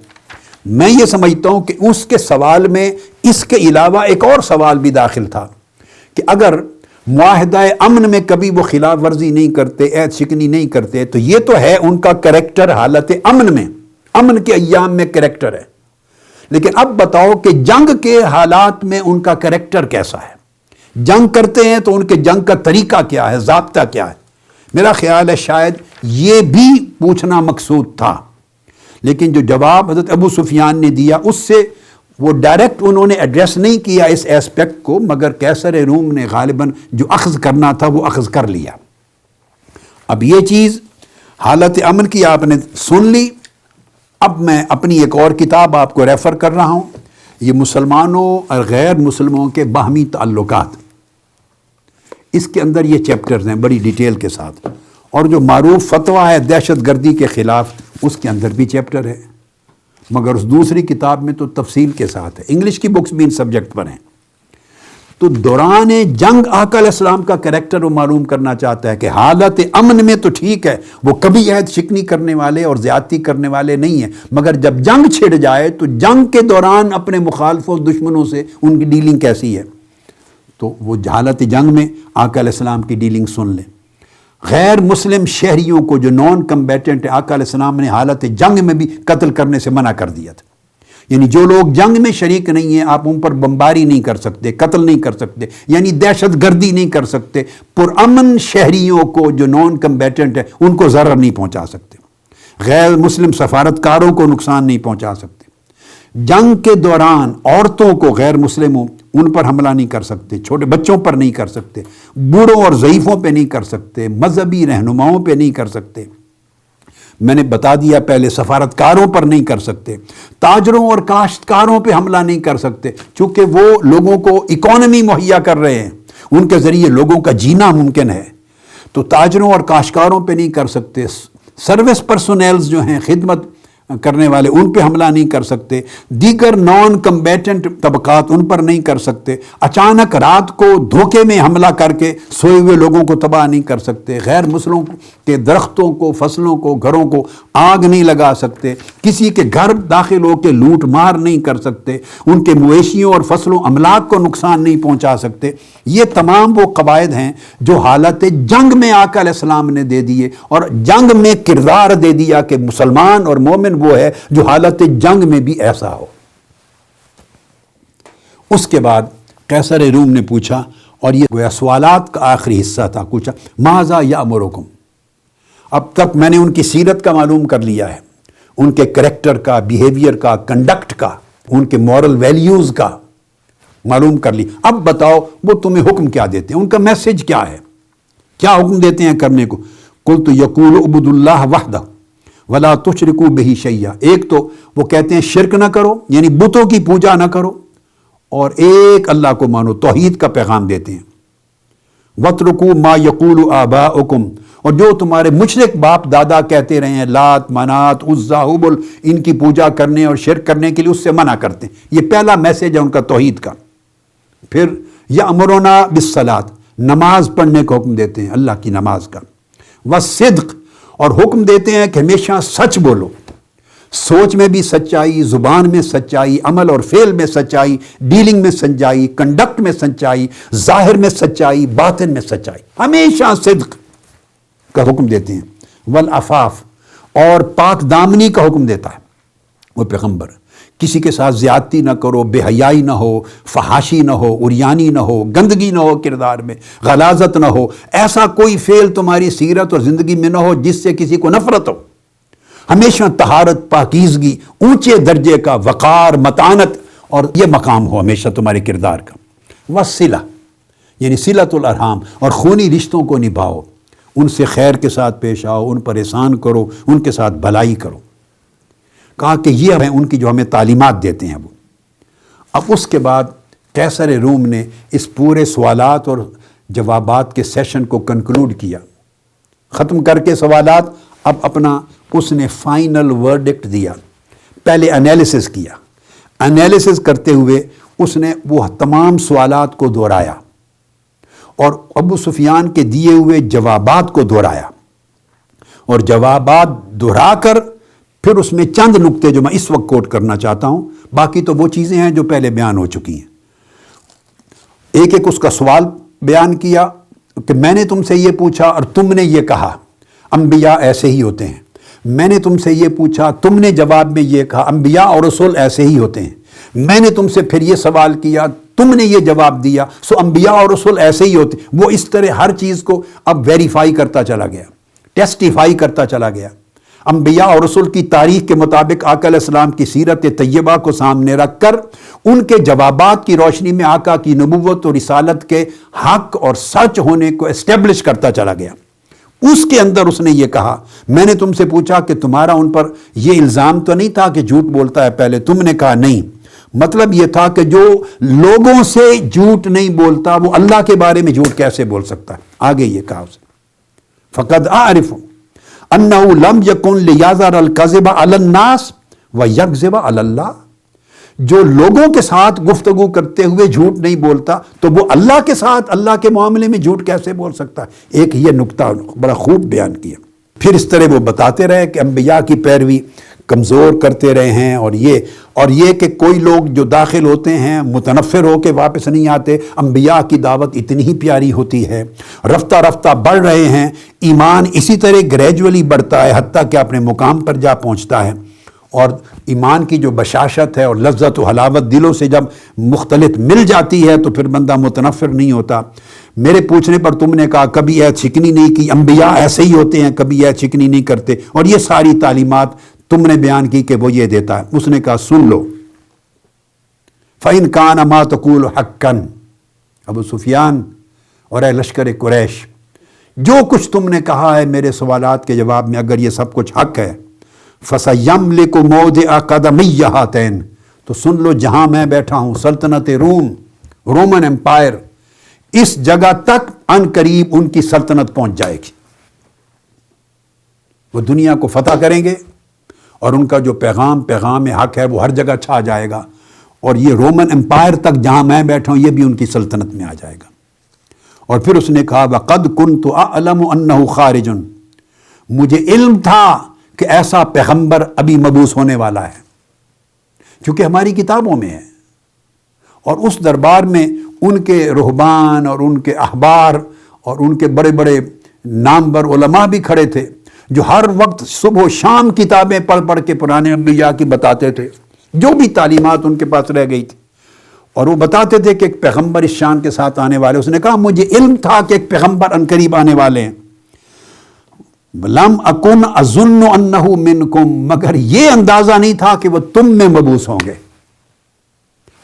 میں یہ سمجھتا ہوں کہ اس کے سوال میں اس کے علاوہ ایک اور سوال بھی داخل تھا کہ اگر معاہدہ امن میں کبھی وہ خلاف ورزی نہیں کرتے، عہد شکنی نہیں کرتے، تو یہ تو ہے ان کا کریکٹر حالت امن میں، امن کے ایام میں کریکٹر ہے، لیکن اب بتاؤ کہ جنگ کے حالات میں ان کا کریکٹر کیسا ہے؟ جنگ کرتے ہیں تو ان کے جنگ کا طریقہ کیا ہے، ضابطہ کیا ہے؟ میرا خیال ہے شاید یہ بھی پوچھنا مقصود تھا، لیکن جو جواب حضرت ابو سفیان نے دیا اس سے وہ ڈائریکٹ انہوں نے ایڈریس نہیں کیا اس ایسپیکٹ کو، مگر قیصر روم نے غالباً جو اخذ کرنا تھا وہ اخذ کر لیا۔ اب یہ چیز حالت امن کی آپ نے سن لی۔ اب میں اپنی ایک اور کتاب آپ کو ریفر کر رہا ہوں، یہ مسلمانوں اور غیر مسلموں کے باہمی تعلقات، اس کے اندر یہ چیپٹرز ہیں بڑی ڈیٹیل کے ساتھ، اور جو معروف فتویٰ ہے دہشت گردی کے خلاف، اس کے اندر بھی چیپٹر ہے، مگر اس دوسری کتاب میں تو تفصیل کے ساتھ ہے۔ انگلش کی بکس بھی ان سبجیکٹ پر ہیں۔ تو دوران جنگ آقا علیہ السلام کا کریکٹر وہ معلوم کرنا چاہتا ہے کہ حالت امن میں تو ٹھیک ہے، وہ کبھی عہد شکنی کرنے والے اور زیادتی کرنے والے نہیں ہیں، مگر جب جنگ چھڑ جائے تو جنگ کے دوران اپنے مخالفوں دشمنوں سے ان کی ڈیلنگ کیسی ہے، تو وہ حالت جنگ میں آقا علیہ السلام کی ڈیلنگ سن لیں۔ غیر مسلم شہریوں کو جو نان کمبیٹنٹ ہے، آقا علیہ السلام نے حالت جنگ میں بھی قتل کرنے سے منع کر دیا تھا، یعنی جو لوگ جنگ میں شریک نہیں ہیں آپ ان پر بمباری نہیں کر سکتے، قتل نہیں کر سکتے، یعنی دہشت گردی نہیں کر سکتے۔ پرامن شہریوں کو جو نان کمبیٹنٹ ہے ان کو ضرر نہیں پہنچا سکتے، غیر مسلم سفارتکاروں کو نقصان نہیں پہنچا سکتے۔ جنگ کے دوران عورتوں کو، غیر مسلموں، ان پر حملہ نہیں کر سکتے، چھوٹے بچوں پر نہیں کر سکتے، بوڑھوں اور ضعیفوں پہ نہیں کر سکتے، مذہبی رہنماؤں پہ نہیں کر سکتے۔ میں نے بتا دیا پہلے، سفارتکاروں پر نہیں کر سکتے، تاجروں اور کاشتکاروں پہ حملہ نہیں کر سکتے، چونکہ وہ لوگوں کو اکانومی مہیا کر رہے ہیں، ان کے ذریعے لوگوں کا جینا ممکن ہے، تو تاجروں اور کاشتکاروں پہ نہیں کر سکتے، سروس پرسونلز جو ہیں خدمت کرنے والے ان پہ حملہ نہیں کر سکتے، دیگر نان کمبیٹنٹ طبقات ان پر نہیں کر سکتے، اچانک رات کو دھوکے میں حملہ کر کے سوئے ہوئے لوگوں کو تباہ نہیں کر سکتے، غیر مسلموں کے درختوں کو، فصلوں کو، گھروں کو آگ نہیں لگا سکتے، کسی کے گھر داخل ہو کے لوٹ مار نہیں کر سکتے، ان کے مویشیوں اور فصلوں املاک کو نقصان نہیں پہنچا سکتے۔ یہ تمام وہ قواعد ہیں جو حالت جنگ میں آقا علیہ السلام نے دے دیے، اور جنگ میں کردار دے دیا کہ مسلمان اور مومن وہ ہے جو حالت جنگ میں بھی ایسا ہو۔ اس کے بعد قیصر روم نے پوچھا، اور یہ گویا سوالات کا آخری حصہ تھا، پوچھا ماذا یأمرکم۔ اب تک میں نے ان کی سیرت کا معلوم کر لیا ہے، ان کے کریکٹر کا، بیہیویئر کا، کنڈکٹ کا، ان کے مورل ویلیوز کا معلوم کر لی۔ اب بتاؤ وہ تمہیں حکم کیا دیتے ہیں، ان کا میسج کیا ہے، کیا حکم دیتے ہیں کرنے کو۔ قلت یقول اعبدوا اللہ وحدہ ولا تشرکوا بہ شیئا، ایک تو وہ کہتے ہیں شرک نہ کرو، یعنی بتوں کی پوجا نہ کرو، اور ایک اللہ کو مانو، توحید کا پیغام دیتے ہیں۔ واترکوا ما یقول آباؤکم، اور جو تمہارے مشرک باپ دادا کہتے رہے ہیں، لات، منات، عزا، ہبل، ان کی پوجا کرنے اور شرک کرنے کے لیے اس سے منع کرتے ہیں۔ یہ پہلا میسج ہے ان کا توحید کا۔ پھر یأمرنا بالصلاۃ، نماز پڑھنے کو حکم دیتے ہیں، اللہ کی نماز کا۔ والصدق، اور حکم دیتے ہیں کہ ہمیشہ سچ بولو، سوچ میں بھی سچائی، زبان میں سچائی، عمل اور فعل میں سچائی، ڈیلنگ میں سچائی، کنڈکٹ میں سچائی، ظاہر میں سچائی، باطن میں سچائی، ہمیشہ صدق کا حکم دیتے ہیں۔ والعفاف، اور پاک دامنی کا حکم دیتا ہے وہ پیغمبر، کسی کے ساتھ زیادتی نہ کرو، بے حیائی نہ ہو، فحاشی نہ ہو، عریانی نہ ہو، گندگی نہ ہو کردار میں، غلاظت نہ ہو، ایسا کوئی فعل تمہاری سیرت اور زندگی میں نہ ہو جس سے کسی کو نفرت ہو، ہمیشہ طہارت، پاکیزگی، اونچے درجے کا وقار، متانت، اور یہ مقام ہو ہمیشہ تمہارے کردار کا۔ وصلہ، یعنی صلۃ الارحام، اور خونی رشتوں کو نبھاؤ، ان سے خیر کے ساتھ پیش آؤ، ان پر احسان کرو، ان کے ساتھ بھلائی کرو۔ کہا کہ یہ ہیں ان کی جو ہمیں تعلیمات دیتے ہیں وہ۔ اب اس کے بعد قیصر روم نے اس پورے سوالات اور جوابات کے سیشن کو کنکلوڈ کیا، ختم کر کے سوالات، اب اپنا اس نے فائنل ورڈکٹ دیا۔ پہلے انالیسس کیا، انالیسس کرتے ہوئے اس نے وہ تمام سوالات کو دہرایا اور ابو سفیان کے دیے ہوئے جوابات کو دہرایا، اور جوابات دہرا کر پھر اس میں چند نقطے جو میں اس وقت کوٹ کرنا چاہتا ہوں، باقی تو وہ چیزیں ہیں جو پہلے بیان ہو چکی ہیں۔ ایک ایک اس کا سوال بیان کیا کہ میں نے تم سے یہ پوچھا اور تم نے یہ کہا، انبیاء ایسے ہی ہوتے ہیں۔ میں نے تم سے یہ پوچھا، تم نے جواب میں یہ کہا، انبیاء اور رسول ایسے ہی ہوتے ہیں۔ میں نے تم سے پھر یہ سوال کیا، تم نے یہ جواب دیا، سو انبیاء اور رسول ایسے ہی ہوتے ہیں۔ وہ اس طرح ہر چیز کو اب ویریفائی کرتا چلا گیا، ٹیسٹیفائی کرتا چلا گیا۔ انبیاء اور رسول کی تاریخ کے مطابق آقا علیہ السلام کی سیرت طیبہ کو سامنے رکھ کر ان کے جوابات کی روشنی میں آقا کی نبوت اور رسالت کے حق اور سچ ہونے کو اسٹیبلش کرتا چلا گیا۔ اس کے اندر اس نے یہ کہا، میں نے تم سے پوچھا کہ تمہارا ان پر یہ الزام تو نہیں تھا کہ جھوٹ بولتا ہے پہلے، تم نے کہا نہیں، مطلب یہ تھا کہ جو لوگوں سے جھوٹ نہیں بولتا وہ اللہ کے بارے میں جھوٹ کیسے بول سکتا ہے۔ آگے یہ کہا اسے، فقد اعرف انہ لم یکن لیظہر الکذب علی الناس ویکذب علی اللہ، جو لوگوں کے ساتھ گفتگو کرتے ہوئے جھوٹ نہیں بولتا تو وہ اللہ کے ساتھ، اللہ کے معاملے میں جھوٹ کیسے بول سکتا ہے۔ ایک یہ نقطہ بڑا خوب بیان کیا۔ پھر اس طرح وہ بتاتے رہے کہ انبیاء کی پیروی کمزور کرتے رہے ہیں، اور یہ کہ کوئی لوگ جو داخل ہوتے ہیں متنفر ہو کے واپس نہیں آتے، انبیاء کی دعوت اتنی ہی پیاری ہوتی ہے، رفتہ رفتہ بڑھ رہے ہیں، ایمان اسی طرح گریجولی بڑھتا ہے حتیٰ کہ اپنے مقام پر جا پہنچتا ہے، اور ایمان کی جو بشاشت ہے اور لذت و حلاوت دلوں سے جب مختلط مل جاتی ہے تو پھر بندہ متنفر نہیں ہوتا۔ میرے پوچھنے پر تم نے کہا کبھی عہد شکنی نہیں کی، انبیاء ایسے ہی ہوتے ہیں، کبھی عہد شکنی نہیں کرتے، اور یہ ساری تعلیمات تم نے بیان کی کہ وہ یہ دیتا ہے۔ اس نے کہا سن لو، فَإِنْ كَانَ مَا تَقُولُ حَقًّا، ابو سفیان اور اے لشکر قریش، جو کچھ تم نے کہا ہے میرے سوالات کے جواب میں، اگر یہ سب کچھ حق ہے، فَسَيَمْلِكُ مَوْضِعَ قَدَمَيَّ هَاتَيْنِ، تو سن لو جہاں میں بیٹھا ہوں، سلطنت روم، رومن امپائر، اس جگہ تک ان قریب ان کی سلطنت پہنچ جائے گی۔ وہ دنیا کو فتح کریں گے اور ان کا جو پیغام حق ہے وہ ہر جگہ چھا جائے گا، اور یہ رومن امپائر تک جہاں میں بیٹھا ہوں یہ بھی ان کی سلطنت میں آ جائے گا۔ اور پھر اس نے کہا وَقَدْ كُنْتُ أَعْلَمُ أَنَّهُ خَارِجٌ، مجھے علم تھا کہ ایسا پیغمبر ابھی مبعوث ہونے والا ہے، کیونکہ ہماری کتابوں میں ہے۔ اور اس دربار میں ان کے رہبان اور ان کے احبار اور ان کے بڑے بڑے نامور علماء بھی کھڑے تھے، جو ہر وقت صبح و شام کتابیں پڑھ کے پرانے انبیاء کی بتاتے تھے، جو بھی تعلیمات ان کے پاس رہ گئی تھی، اور وہ بتاتے تھے کہ ایک پیغمبر اس شان کے ساتھ آنے والے۔ اس نے کہا مجھے علم تھا کہ ایک پیغمبر عنقریب آنے والے ہیں۔ لم اکن اظن انہ منکم، مگر یہ اندازہ نہیں تھا کہ وہ تم میں مبعوث ہوں گے۔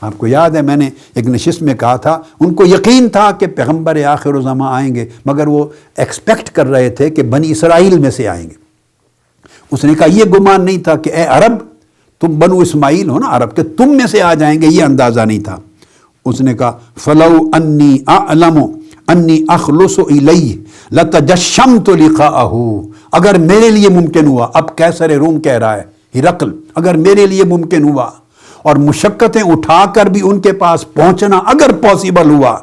آپ کو یاد ہے میں نے ایک نشست میں کہا تھا، ان کو یقین تھا کہ پیغمبر آخر الزماں آئیں گے، مگر وہ ایکسپیکٹ کر رہے تھے کہ بنی اسرائیل میں سے آئیں گے۔ اس نے کہا یہ گمان نہیں تھا کہ اے عرب، تم بنو اسماعیل ہو نا عرب کے، تم میں سے آ جائیں گے، یہ اندازہ نہیں تھا۔ اس نے کہا فلو انی اعلم انی اخلص الیہ لتجشمت لقاءہ، اگر میرے لیے ممکن ہوا، اب کیسر روم کہہ رہا ہے ہرقل، اگر میرے لیے ممکن ہوا اور مشقتیں اٹھا کر بھی ان کے پاس پہنچنا اگر پاسبل ہوا،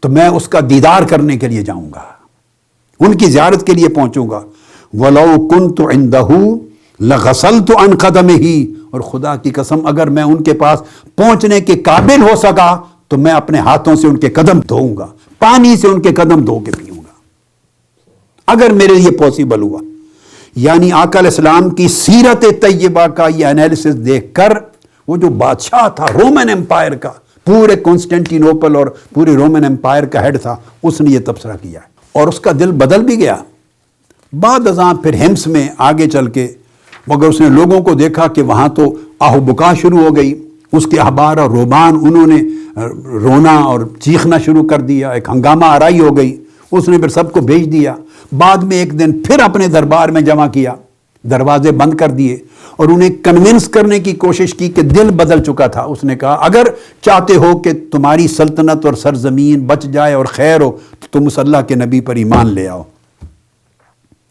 تو میں اس کا دیدار کرنے کے لیے جاؤں گا، ان کی زیارت کے لیے پہنچوں گا۔ وَلَوْ كُنْتُ عِنْدَهُ لَغَسَلْتُ عَنْ قَدَمِهِ، اور خدا کی قسم اگر میں ان کے پاس پہنچنے کے قابل ہو سکا تو میں اپنے ہاتھوں سے ان کے قدم دھوؤں گا، پانی سے ان کے قدم دھو کے پیوں گا، اگر میرے لیے پاسبل ہوا۔ یعنی آقا علیہ السلام کی سیرت طیبہ کا یہ انالیسس دیکھ کر، وہ جو بادشاہ تھا رومن امپائر کا، پورے کانسٹینٹینوپل اور پورے رومن امپائر کا ہیڈ تھا، اس نے یہ تبصرہ کیا اور اس کا دل بدل بھی گیا۔ بعد ازاں پھر ہمس میں آگے چل کے، مگر اس نے لوگوں کو دیکھا کہ وہاں تو آہ و بکا شروع ہو گئی، اس کے احبار اور رہبان انہوں نے رونا اور چیخنا شروع کر دیا، ایک ہنگامہ آرائی ہو گئی۔ اس نے پھر سب کو بھیج دیا، بعد میں ایک دن پھر اپنے دربار میں جمع کیا، دروازے بند کر دیے اور انہیں کنونس کرنے کی کوشش کی کہ دل بدل چکا تھا۔ اس نے کہا اگر چاہتے ہو کہ تمہاری سلطنت اور سرزمین بچ جائے اور خیر ہو تو تم اس اللہ کے نبی پر ایمان لے آؤ،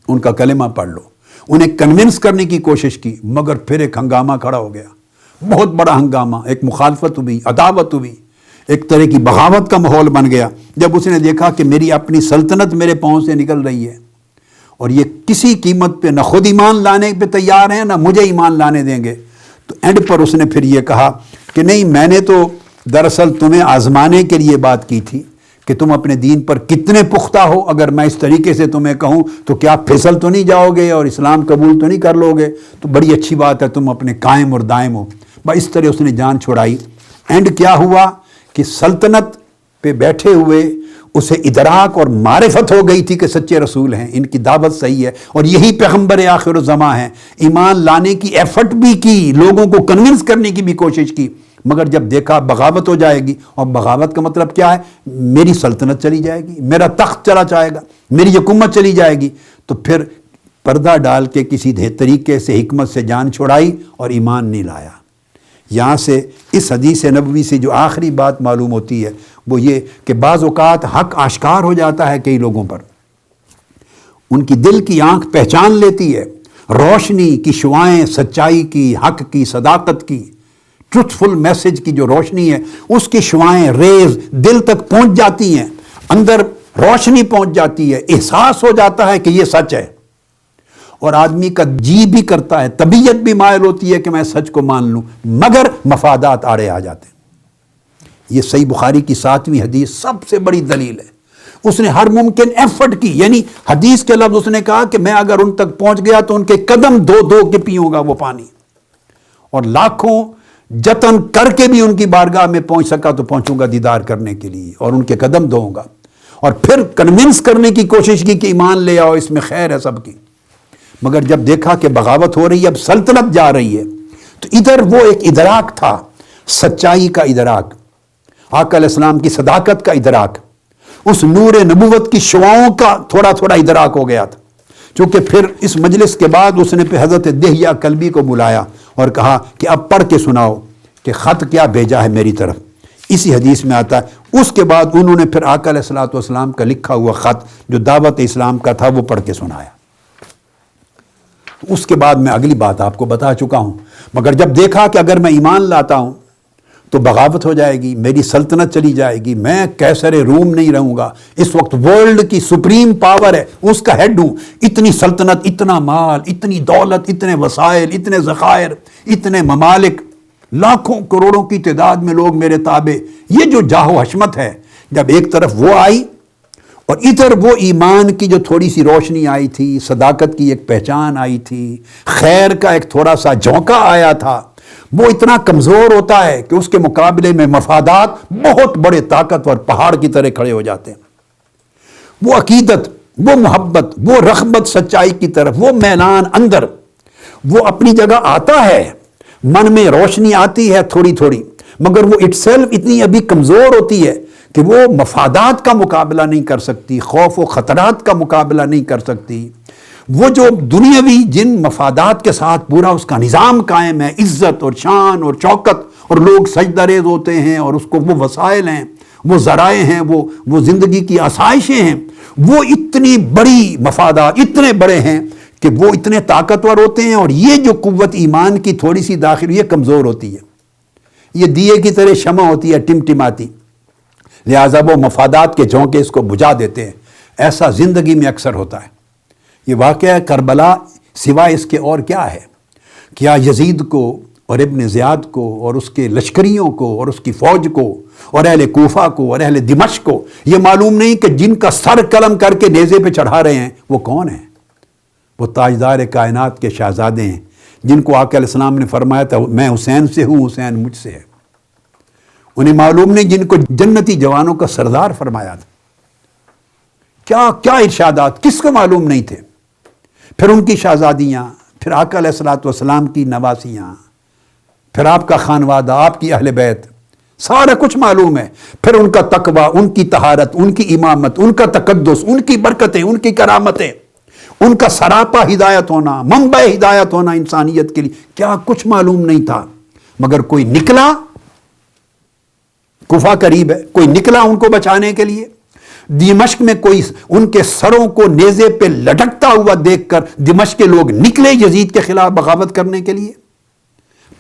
ان کا کلمہ پڑھ لو۔ انہیں کنونس کرنے کی کوشش کی، مگر پھر ایک ہنگامہ کھڑا ہو گیا، بہت بڑا ہنگامہ، ایک مخالفت ہوئی، عداوت ہوئی، ایک طرح کی بغاوت کا ماحول بن گیا۔ جب اس نے دیکھا کہ میری اپنی سلطنت میرے پاؤں سے نکل رہی ہے اور یہ کسی قیمت پہ نہ خود ایمان لانے پہ تیار ہیں نہ مجھے ایمان لانے دیں گے، تو اینڈ پر اس نے پھر یہ کہا کہ نہیں، میں نے تو دراصل تمہیں آزمانے کے لیے بات کی تھی کہ تم اپنے دین پر کتنے پختہ ہو، اگر میں اس طریقے سے تمہیں کہوں تو کیا پھسل تو نہیں جاؤ گے اور اسلام قبول تو نہیں کر لو گے؟ تو بڑی اچھی بات ہے، تم اپنے قائم اور دائم ہو۔ بس اس طرح اس نے جان چھوڑائی۔ اینڈ کیا ہوا کہ سلطنت پہ بیٹھے ہوئے اسے ادراک اور معرفت ہو گئی تھی کہ سچے رسول ہیں، ان کی دعوت صحیح ہے اور یہی پیغمبر آخر الزماں ہیں۔ ایمان لانے کی ایفرٹ بھی کی، لوگوں کو کنونس کرنے کی بھی کوشش کی، مگر جب دیکھا بغاوت ہو جائے گی، اور بغاوت کا مطلب کیا ہے؟ میری سلطنت چلی جائے گی، میرا تخت چلا جائے گا، میری حکومت چلی جائے گی، تو پھر پردہ ڈال کے کسی طریقے سے حکمت سے جان چھوڑائی اور ایمان نہیں لایا۔ یہاں سے اس حدیث نبوی سے جو آخری بات معلوم ہوتی ہے وہ یہ کہ بعض اوقات حق آشکار ہو جاتا ہے کئی لوگوں پر، ان کی دل کی آنکھ پہچان لیتی ہے، روشنی کی شعائیں، سچائی کی، حق کی، صداقت کی، ٹروتھفل میسج کی جو روشنی ہے، اس کی شعائیں، ریز دل تک پہنچ جاتی ہیں، اندر روشنی پہنچ جاتی ہے، احساس ہو جاتا ہے کہ یہ سچ ہے، اور آدمی کا جی بھی کرتا ہے، طبیعت بھی مائل ہوتی ہے کہ میں سچ کو مان لوں، مگر مفادات آڑے آ جاتے ہیں۔ یہ صحیح بخاری کی 7ویں حدیث سب سے بڑی دلیل ہے۔ اس نے ہر ممکن ایفرٹ کی، یعنی حدیث کے لفظ اس نے کہا کہ میں اگر ان تک پہنچ گیا تو ان کے قدم دھو دھو کے پیوں گا وہ پانی، اور لاکھوں جتن کر کے بھی ان کی بارگاہ میں پہنچ سکا تو پہنچوں گا دیدار کرنے کے لیے اور ان کے قدم دھوؤں گا، اور پھر کنونس کرنے کی کوشش کی کہ ایمان لے آؤ، اس میں خیر ہے سب کی۔ مگر جب دیکھا کہ بغاوت ہو رہی ہے، اب سلطنت جا رہی ہے، تو ادھر وہ ایک ادراک تھا، سچائی کا ادراک، آقا علیہ السلام کی صداقت کا ادراک، اس نور نبوت کی شعاؤں کا تھوڑا تھوڑا ادراک ہو گیا تھا. چونکہ پھر اس مجلس کے بعد اس نے پھر حضرت دہیہ کلبی کو بلایا اور کہا کہ اب پڑھ کے سناؤ کہ خط کیا بھیجا ہے میری طرف. اسی حدیث میں آتا ہے اس کے بعد انہوں نے پھر آقا علیہ الصلوۃ والسلام کا لکھا ہوا خط جو دعوت اسلام کا تھا وہ پڑھ کے سنایا. اس کے بعد میں اگلی بات آپ کو بتا چکا ہوں. مگر جب دیکھا کہ اگر میں ایمان لاتا ہوں تو بغاوت ہو جائے گی، میری سلطنت چلی جائے گی، میں قیصر روم نہیں رہوں گا، اس وقت ورلڈ کی سپریم پاور ہے اس کا ہیڈ ہوں، اتنی سلطنت، اتنا مال، اتنی دولت، اتنے وسائل، اتنے ذخائر، اتنے ممالک، لاکھوں کروڑوں کی تعداد میں لوگ میرے تابع، یہ جو جاہ و حشمت ہے، جب ایک طرف وہ آئی اور ادھر وہ ایمان کی جو تھوڑی سی روشنی آئی تھی، صداقت کی ایک پہچان آئی تھی، خیر کا ایک تھوڑا سا جھونکا آیا تھا، وہ اتنا کمزور ہوتا ہے کہ اس کے مقابلے میں مفادات بہت بڑے طاقتور پہاڑ کی طرح کھڑے ہو جاتے ہیں. وہ عقیدت، وہ محبت، وہ رغبت سچائی کی طرف، وہ میلان اندر، وہ اپنی جگہ آتا ہے، من میں روشنی آتی ہے تھوڑی تھوڑی، مگر وہ اٹ سیلف اتنی ابھی کمزور ہوتی ہے کہ وہ مفادات کا مقابلہ نہیں کر سکتی، خوف و خطرات کا مقابلہ نہیں کر سکتی. وہ جو دنیاوی جن مفادات کے ساتھ پورا اس کا نظام قائم ہے، عزت اور شان اور شوکت، اور لوگ سجدہ ریز ہوتے ہیں، اور اس کو وہ وسائل ہیں، وہ ذرائع ہیں، وہ زندگی کی آسائشیں ہیں، وہ اتنی بڑی مفادات اتنے بڑے ہیں کہ وہ اتنے طاقتور ہوتے ہیں، اور یہ جو قوت ایمان کی تھوڑی سی داخل یہ کمزور ہوتی ہے، یہ دیے کی طرح شمع ہوتی ہے ٹمٹماتی، لہٰذا وہ مفادات کے جھونکے اس کو بجھا دیتے ہیں. ایسا زندگی میں اکثر ہوتا ہے. یہ واقعہ کربلا سوائے اس کے اور کیا ہے؟ کیا یزید کو اور ابن زیاد کو اور اس کے لشکریوں کو اور اس کی فوج کو اور اہل کوفہ کو اور اہل دمشق کو یہ معلوم نہیں کہ جن کا سر قلم کر کے نیزے پہ چڑھا رہے ہیں وہ کون ہیں؟ وہ تاجدار کائنات کے شہزادے ہیں جن کو آقا علیہ السلام نے فرمایا تھا میں حسین سے ہوں، حسین مجھ سے ہے. انہیں معلوم نہیں جن کو جنتی جوانوں کا سردار فرمایا تھا. کیا کیا ارشادات کس کو معلوم نہیں تھے؟ پھر ان کی شہزادیاں، پھر آقا علیہ الصلوۃ والسلام کی نواسیاں، پھر آپ کا خانوادہ، آپ کی اہل بیت، سارا کچھ معلوم ہے. پھر ان کا تقویٰ، ان کی طہارت، ان کی امامت، ان کا تقدس، ان کی برکتیں، ان کی کرامتیں، ان کا سراپا ہدایت ہونا، منبع ہدایت ہونا انسانیت کے لیے، کیا کچھ معلوم نہیں تھا. مگر کوئی نکلا، کوفہ قریب ہے، کوئی نکلا ان کو بچانے کے لیے. دمشق میں کوئی ان کے سروں کو نیزے پہ لٹکتا ہوا دیکھ کر دمشق کے لوگ نکلے یزید کے خلاف بغاوت کرنے کے لیے.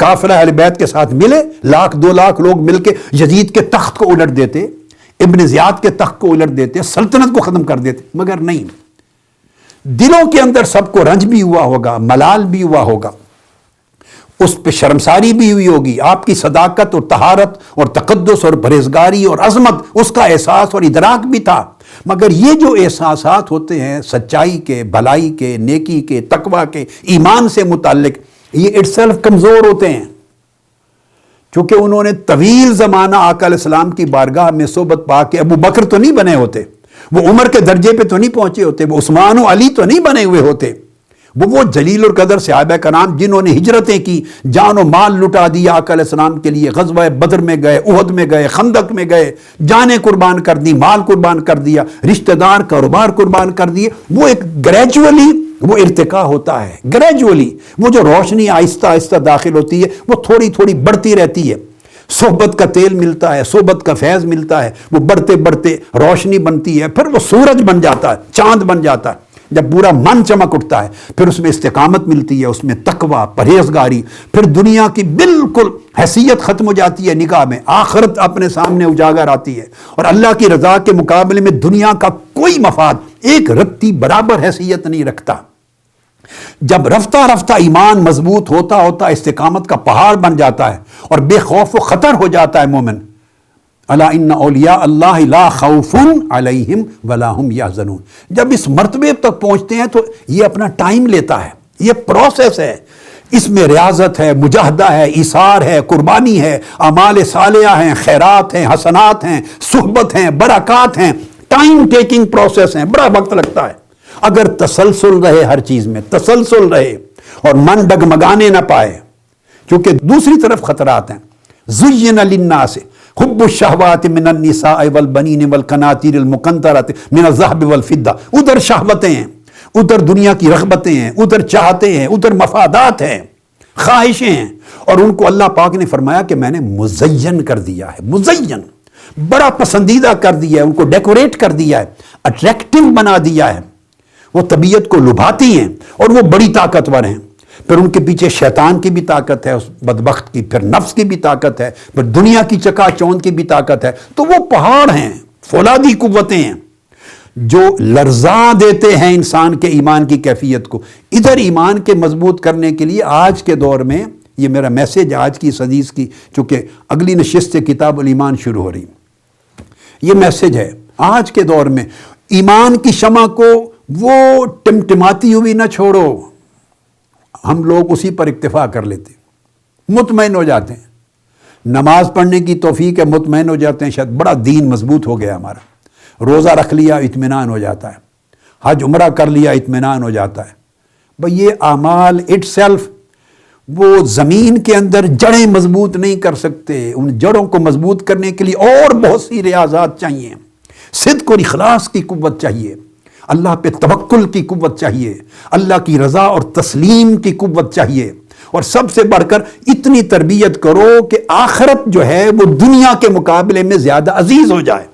کافرہ اہل بیت کے ساتھ ملے، 1,00,000-2,00,000 لوگ مل کے یزید کے تخت کو الٹ دیتے، ابن زیاد کے تخت کو الٹ دیتے، سلطنت کو ختم کر دیتے. مگر نہیں، دلوں کے اندر سب کو رنج بھی ہوا ہوگا، ملال بھی ہوا ہوگا، اس پہ شرمساری بھی ہوئی ہوگی. آپ کی صداقت اور طہارت اور تقدس اور پرہیزگاری اور عظمت اس کا احساس اور ادراک بھی تھا. مگر یہ جو احساسات ہوتے ہیں سچائی کے، بھلائی کے، نیکی کے، تقویٰ کے، ایمان سے متعلق، یہ اٹ سیلف کمزور ہوتے ہیں. چونکہ انہوں نے طویل زمانہ آقا علیہ السلام کی بارگاہ میں صحبت پا کے ابو بکر تو نہیں بنے ہوتے، وہ عمر کے درجے پہ تو نہیں پہنچے ہوتے، وہ عثمان و علی تو نہیں بنے ہوئے ہوتے. وہ جلیل القدر صحابہ کرام جنہوں نے ہجرتیں کی، جان و مال لٹا دیا آقا علیہ السلام کے لیے، غزوہ بدر میں گئے، احد میں گئے، خندق میں گئے، جانیں قربان کر دی، مال قربان کر دیا، رشتہ دار، کاروبار قربان کر دیے. وہ ایک گریجولی وہ ارتقا ہوتا ہے، گریجولی وہ جو روشنی آہستہ آہستہ داخل ہوتی ہے وہ تھوڑی تھوڑی بڑھتی رہتی ہے. صحبت کا تیل ملتا ہے، صحبت کا فیض ملتا ہے، وہ بڑھتے بڑھتے روشنی بنتی ہے، پھر وہ سورج بن جاتا ہے، چاند بن جاتا ہے. جب پورا من چمک اٹھتا ہے پھر اس میں استقامت ملتی ہے، اس میں تقویٰ، پرہیزگاری، پھر دنیا کی بالکل حیثیت ختم ہو جاتی ہے نگاہ میں، آخرت اپنے سامنے اجاگر آتی ہے، اور اللہ کی رضا کے مقابلے میں دنیا کا کوئی مفاد ایک رتی برابر حیثیت نہیں رکھتا. جب رفتہ رفتہ ایمان مضبوط ہوتا ہوتا استقامت کا پہاڑ بن جاتا ہے اور بے خوف و خطر ہو جاتا ہے مومن. الا ان اولیاء اللہ لا خوف علیہم ولا هم یحزنون. جب اس مرتبے تک پہنچتے ہیں تو یہ اپنا ٹائم لیتا ہے، یہ پروسیس ہے، اس میں ریاضت ہے، مجاہدہ ہے، ایثار ہے، قربانی ہے، اعمال صالحہ ہیں، خیرات ہیں، حسنات ہیں، صحبت ہیں، برکات ہیں، ٹائم ٹیکنگ پروسیس ہیں، بڑا وقت لگتا ہے. اگر تسلسل رہے، ہر چیز میں تسلسل رہے اور من ڈگمگانے نہ پائے، کیونکہ دوسری طرف خطرات ہیں. زین للناس حب الشہوات من النساء والبنین والقناطیر المقنطرۃ من الذہب والفضہ، ادھر شہوتیں ہیں، ادھر دنیا کی رغبتیں ہیں، ادھر چاہتے ہیں، ادھر مفادات ہیں، خواہشیں ہیں، اور ان کو اللہ پاک نے فرمایا کہ میں نے مزین کر دیا ہے، مزین، بڑا پسندیدہ کر دیا ہے، ان کو ڈیکوریٹ کر دیا ہے، اٹریکٹیو بنا دیا ہے، وہ طبیعت کو لبھاتی ہیں اور وہ بڑی طاقتور ہیں۔ پھر ان کے پیچھے شیطان کی بھی طاقت ہے، اس بدبخت کی، پھر نفس کی بھی طاقت ہے، پھر دنیا کی چکا چوند کی بھی طاقت ہے، تو وہ پہاڑ ہیں، فولادی قوتیں ہیں جو لرزا دیتے ہیں انسان کے ایمان کی کیفیت کو۔ ادھر ایمان کے مضبوط کرنے کے لیے آج کے دور میں، یہ میرا میسیج آج کی اس حدیث کی، چونکہ اگلی نشست سے کتاب الایمان شروع ہو رہی، یہ میسیج ہے آج کے دور میں، ایمان کی شمع کو وہ ٹمٹماتی ہوئی نہ چھوڑو۔ ہم لوگ اسی پر اکتفا کر لیتے ہیں، مطمئن ہو جاتے ہیں، نماز پڑھنے کی توفیق ہے، مطمئن ہو جاتے ہیں، شاید بڑا دین مضبوط ہو گیا ہمارا، روزہ رکھ لیا اطمینان ہو جاتا ہے، حج عمرہ کر لیا اطمینان ہو جاتا ہے۔ بھئی یہ اعمال اٹ سیلف وہ زمین کے اندر جڑیں مضبوط نہیں کر سکتے، ان جڑوں کو مضبوط کرنے کے لیے اور بہت سی ریاضات چاہیے، صدق اور اخلاص کی قوت چاہیے، اللہ پہ توکل کی قوت چاہیے، اللہ کی رضا اور تسلیم کی قوت چاہیے، اور سب سے بڑھ کر اتنی تربیت کرو کہ آخرت جو ہے وہ دنیا کے مقابلے میں زیادہ عزیز ہو جائے۔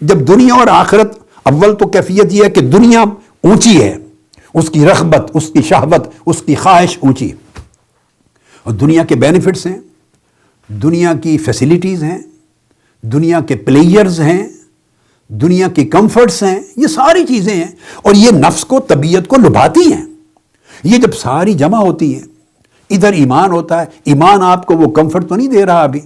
جب دنیا اور آخرت، اول تو کیفیت یہ ہے کہ دنیا اونچی ہے، اس کی رغبت، اس کی شہوت، اس کی خواہش اونچی، اور دنیا کے بینیفٹس ہیں، دنیا کی فیسیلیٹیز ہیں، دنیا کے پلیئرز ہیں، دنیا کی کمفرٹس ہیں، یہ ساری چیزیں ہیں، اور یہ نفس کو، طبیعت کو لبھاتی ہیں۔ یہ جب ساری جمع ہوتی ہیں، ادھر ایمان ہوتا ہے، ایمان آپ کو وہ کمفرٹ تو نہیں دے رہا ابھی،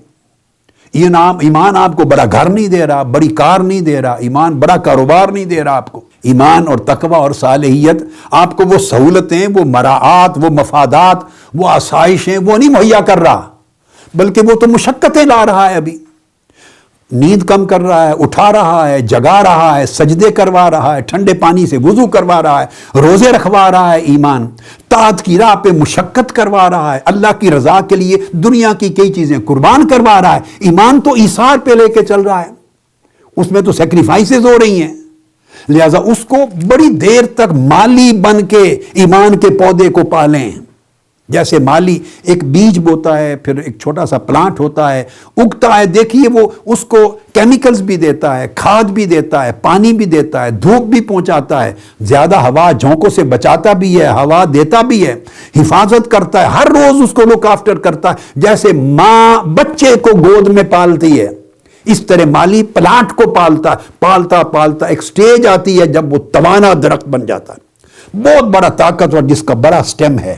ایمان آپ کو بڑا گھر نہیں دے رہا، بڑی کار نہیں دے رہا، ایمان بڑا کاروبار نہیں دے رہا آپ کو، ایمان اور تقوی اور صالحیت آپ کو وہ سہولتیں، وہ مراعات، وہ مفادات، وہ آسائشیں وہ نہیں مہیا کر رہا، بلکہ وہ تو مشقتیں لا رہا ہے، ابھی نیند کم کر رہا ہے، اٹھا رہا ہے، جگا رہا ہے، سجدے کروا رہا ہے، ٹھنڈے پانی سے وضو کروا رہا ہے، روزے رکھوا رہا ہے، ایمان طاعت کی راہ پہ مشقت کروا رہا ہے، اللہ کی رضا کے لیے دنیا کی کئی چیزیں قربان کروا رہا ہے، ایمان تو ایثار پہ لے کے چل رہا ہے، اس میں تو سیکریفائسز ہو رہی ہیں، لہذا اس کو بڑی دیر تک مالی بن کے ایمان کے پودے کو پالیں، جیسے مالی ایک بیج بوتا ہے، پھر ایک چھوٹا سا پلانٹ ہوتا ہے، اگتا ہے، دیکھیے وہ اس کو کیمیکلز بھی دیتا ہے، کھاد بھی دیتا ہے، پانی بھی دیتا ہے، دھوپ بھی پہنچاتا ہے، زیادہ ہوا جھونکوں سے بچاتا بھی ہے، ہوا دیتا بھی ہے، حفاظت کرتا ہے، ہر روز اس کو لک آفٹر کرتا ہے، جیسے ماں بچے کو گود میں پالتی ہے، اس طرح مالی پلانٹ کو پالتا ایک سٹیج آتی ہے جب وہ توانا درخت بن جاتا ہے، بہت بڑا طاقتور، جس کا بڑا سٹیم ہے،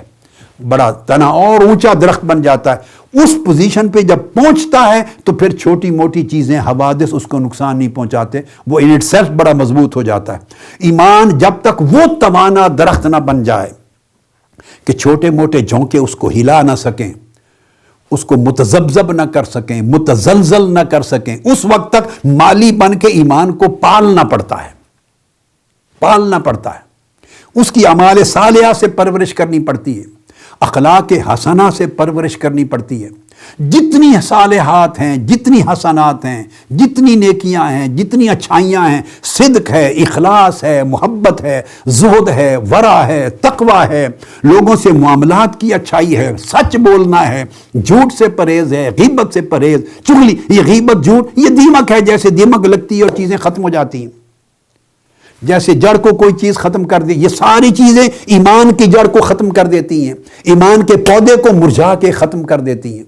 بڑا تنا اور اونچا درخت بن جاتا ہے، اس پوزیشن پہ جب پہنچتا ہے تو پھر چھوٹی موٹی چیزیں، حوادث اس کو نقصان نہیں پہنچاتے، وہ ان اٹ سیلف بڑا مضبوط ہو جاتا ہے۔ ایمان جب تک وہ توانا درخت نہ بن جائے کہ چھوٹے موٹے جھونکے اس کو ہلا نہ سکیں، اس کو متذبذب نہ کر سکیں، متزلزل نہ کر سکیں، اس وقت تک مالی بن کے ایمان کو پالنا پڑتا ہے، اس کی اعمال صالحہ سے پرورش کرنی پڑتی ہے، اخلاق حسنہ سے پرورش کرنی پڑتی ہے۔ جتنی صالحات ہیں، جتنی حسنات ہیں، جتنی نیکیاں ہیں، جتنی اچھائیاں ہیں، صدق ہے، اخلاص ہے، محبت ہے، زہد ہے، ورع ہے، تقوی ہے، لوگوں سے معاملات کی اچھائی ہے، سچ بولنا ہے، جھوٹ سے پرہیز ہے، غیبت سے پرہیز، چغلی، یہ غیبت، جھوٹ، یہ دیمک ہے، جیسے دیمک لگتی ہے اور چیزیں ختم ہو جاتی ہیں، جیسے جڑ کو کوئی چیز ختم کر دی، یہ ساری چیزیں ایمان کی جڑ کو ختم کر دیتی ہیں، ایمان کے پودے کو مرجھا کے ختم کر دیتی ہیں۔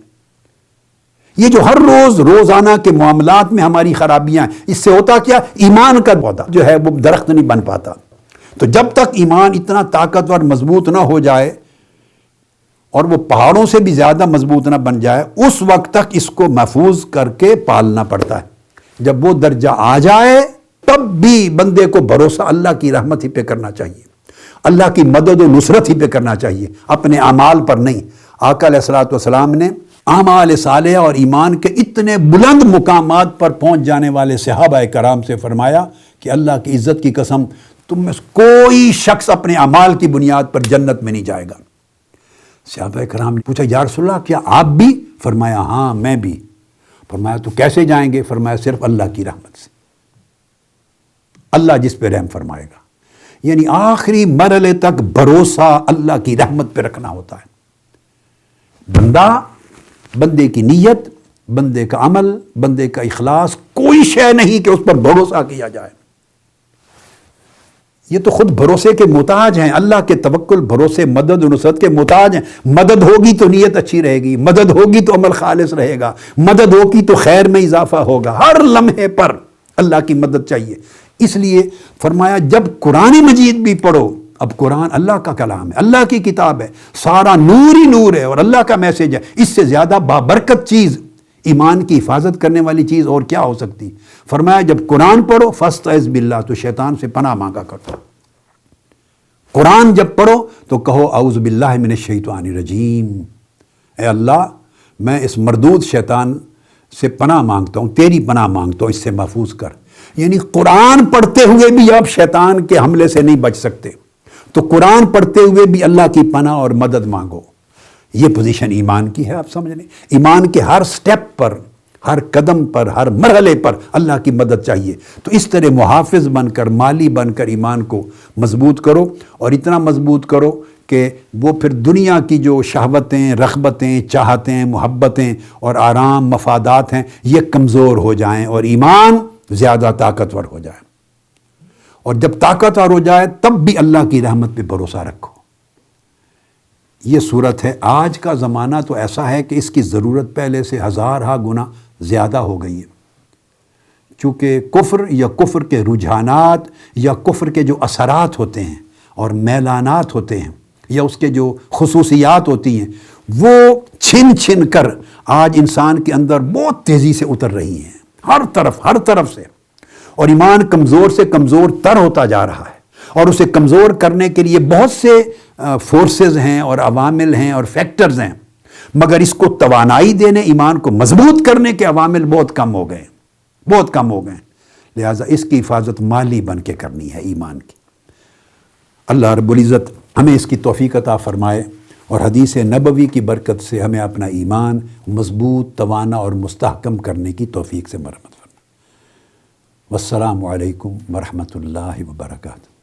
یہ جو ہر روزانہ کے معاملات میں ہماری خرابیاں ہیں، اس سے ہوتا کیا؟ ایمان کا پودا جو ہے وہ درخت نہیں بن پاتا۔ تو جب تک ایمان اتنا طاقتور مضبوط نہ ہو جائے اور وہ پہاڑوں سے بھی زیادہ مضبوط نہ بن جائے، اس وقت تک اس کو محفوظ کر کے پالنا پڑتا ہے۔ جب وہ درجہ آ جائے تب بھی بندے کو بھروسہ اللہ کی رحمت ہی پہ کرنا چاہیے، اللہ کی مدد و نصرت ہی پہ کرنا چاہیے، اپنے اعمال پر نہیں۔ آقا علیہ الصلوۃ والسلام نے اعمال صالحہ اور ایمان کے اتنے بلند مقامات پر پہنچ جانے والے صحابہ کرام سے فرمایا کہ اللہ کی عزت کی قسم، تم میں کوئی شخص اپنے اعمال کی بنیاد پر جنت میں نہیں جائے گا۔ صحابہ کرام نے پوچھا یا رسول اللہ کیا آپ بھی؟ فرمایا ہاں میں بھی۔ فرمایا تو کیسے جائیں گے؟ فرمایا صرف اللہ کی رحمت سے، اللہ جس پہ رحم فرمائے گا. یعنی آخری مرحلے تک بھروسہ اللہ کی رحمت پہ رکھنا ہوتا ہے. بندے کی نیت، بندے کا عمل، بندے کا اخلاص، کوئی شے نہیں کہ اس پر بھروسہ کیا جائے. یہ تو خود بھروسے کے محتاج ہیں. اللہ کے توکل، بھروسے، مدد و نصرت کے محتاج ہیں. مدد ہوگی تو نیت اچھی رہے گی، مدد ہوگی تو عمل خالص رہے گا، مدد ہوگی تو خیر میں اضافہ ہوگا. ہر لمحے پر اللہ کی مدد چاہیے. اس لیے فرمایا جب قرآن مجید بھی پڑھو، اب قرآن اللہ کا کلام ہے، اللہ کی کتاب ہے، سارا نور ہی نور ہے اور اللہ کا میسج ہے. اس سے زیادہ بابرکت چیز، ایمان کی حفاظت کرنے والی چیز اور کیا ہو سکتی؟ فرمایا جب قرآن پڑھو فاستعذ باللہ، تو شیطان سے پناہ مانگا کرو. قرآن جب پڑھو تو کہو اعوذ باللہ من الشیطان الرجیم، اے اللہ میں اس مردود شیطان سے پناہ مانگتا ہوں، تیری پناہ مانگتا ہوں، اس سے محفوظ کر. یعنی قرآن پڑھتے ہوئے بھی آپ شیطان کے حملے سے نہیں بچ سکتے، تو قرآن پڑھتے ہوئے بھی اللہ کی پناہ اور مدد مانگو. یہ پوزیشن ایمان کی ہے. آپ سمجھ لیں، ایمان کے ہر سٹیپ پر، ہر قدم پر، ہر مرحلے پر اللہ کی مدد چاہیے. تو اس طرح محافظ بن کر، مالی بن کر ایمان کو مضبوط کرو، اور اتنا مضبوط کرو کہ وہ پھر دنیا کی جو شہوتیں، رغبتیں، چاہتیں، محبتیں اور آرام، مفادات ہیں، یہ کمزور ہو جائیں اور ایمان زیادہ طاقتور ہو جائے. اور جب طاقتور ہو جائے تب بھی اللہ کی رحمت پہ بھروسہ رکھو. یہ صورت ہے. آج کا زمانہ تو ایسا ہے کہ اس کی ضرورت پہلے سے ہزارہا گنا زیادہ ہو گئی ہے، چونکہ کفر یا کفر کے رجحانات یا کفر کے جو اثرات ہوتے ہیں اور میلانات ہوتے ہیں یا اس کے جو خصوصیات ہوتی ہیں، وہ چھن چھن کر آج انسان کے اندر بہت تیزی سے اتر رہی ہیں، ہر طرف سے. اور ایمان کمزور سے کمزور تر ہوتا جا رہا ہے، اور اسے کمزور کرنے کے لیے بہت سے فورسز ہیں اور عوامل ہیں اور فیکٹرز ہیں، مگر اس کو توانائی دینے، ایمان کو مضبوط کرنے کے عوامل بہت کم ہو گئے. لہٰذا اس کی حفاظت مالی بن کے کرنی ہے ایمان کی. اللہ رب العزت ہمیں اس کی توفیق عطا فرمائے، اور حدیث نبوی کی برکت سے ہمیں اپنا ایمان مضبوط، توانا اور مستحکم کرنے کی توفیق سے مرحمت فرمائے. والسلام علیکم ورحمۃ اللہ وبرکاتہ.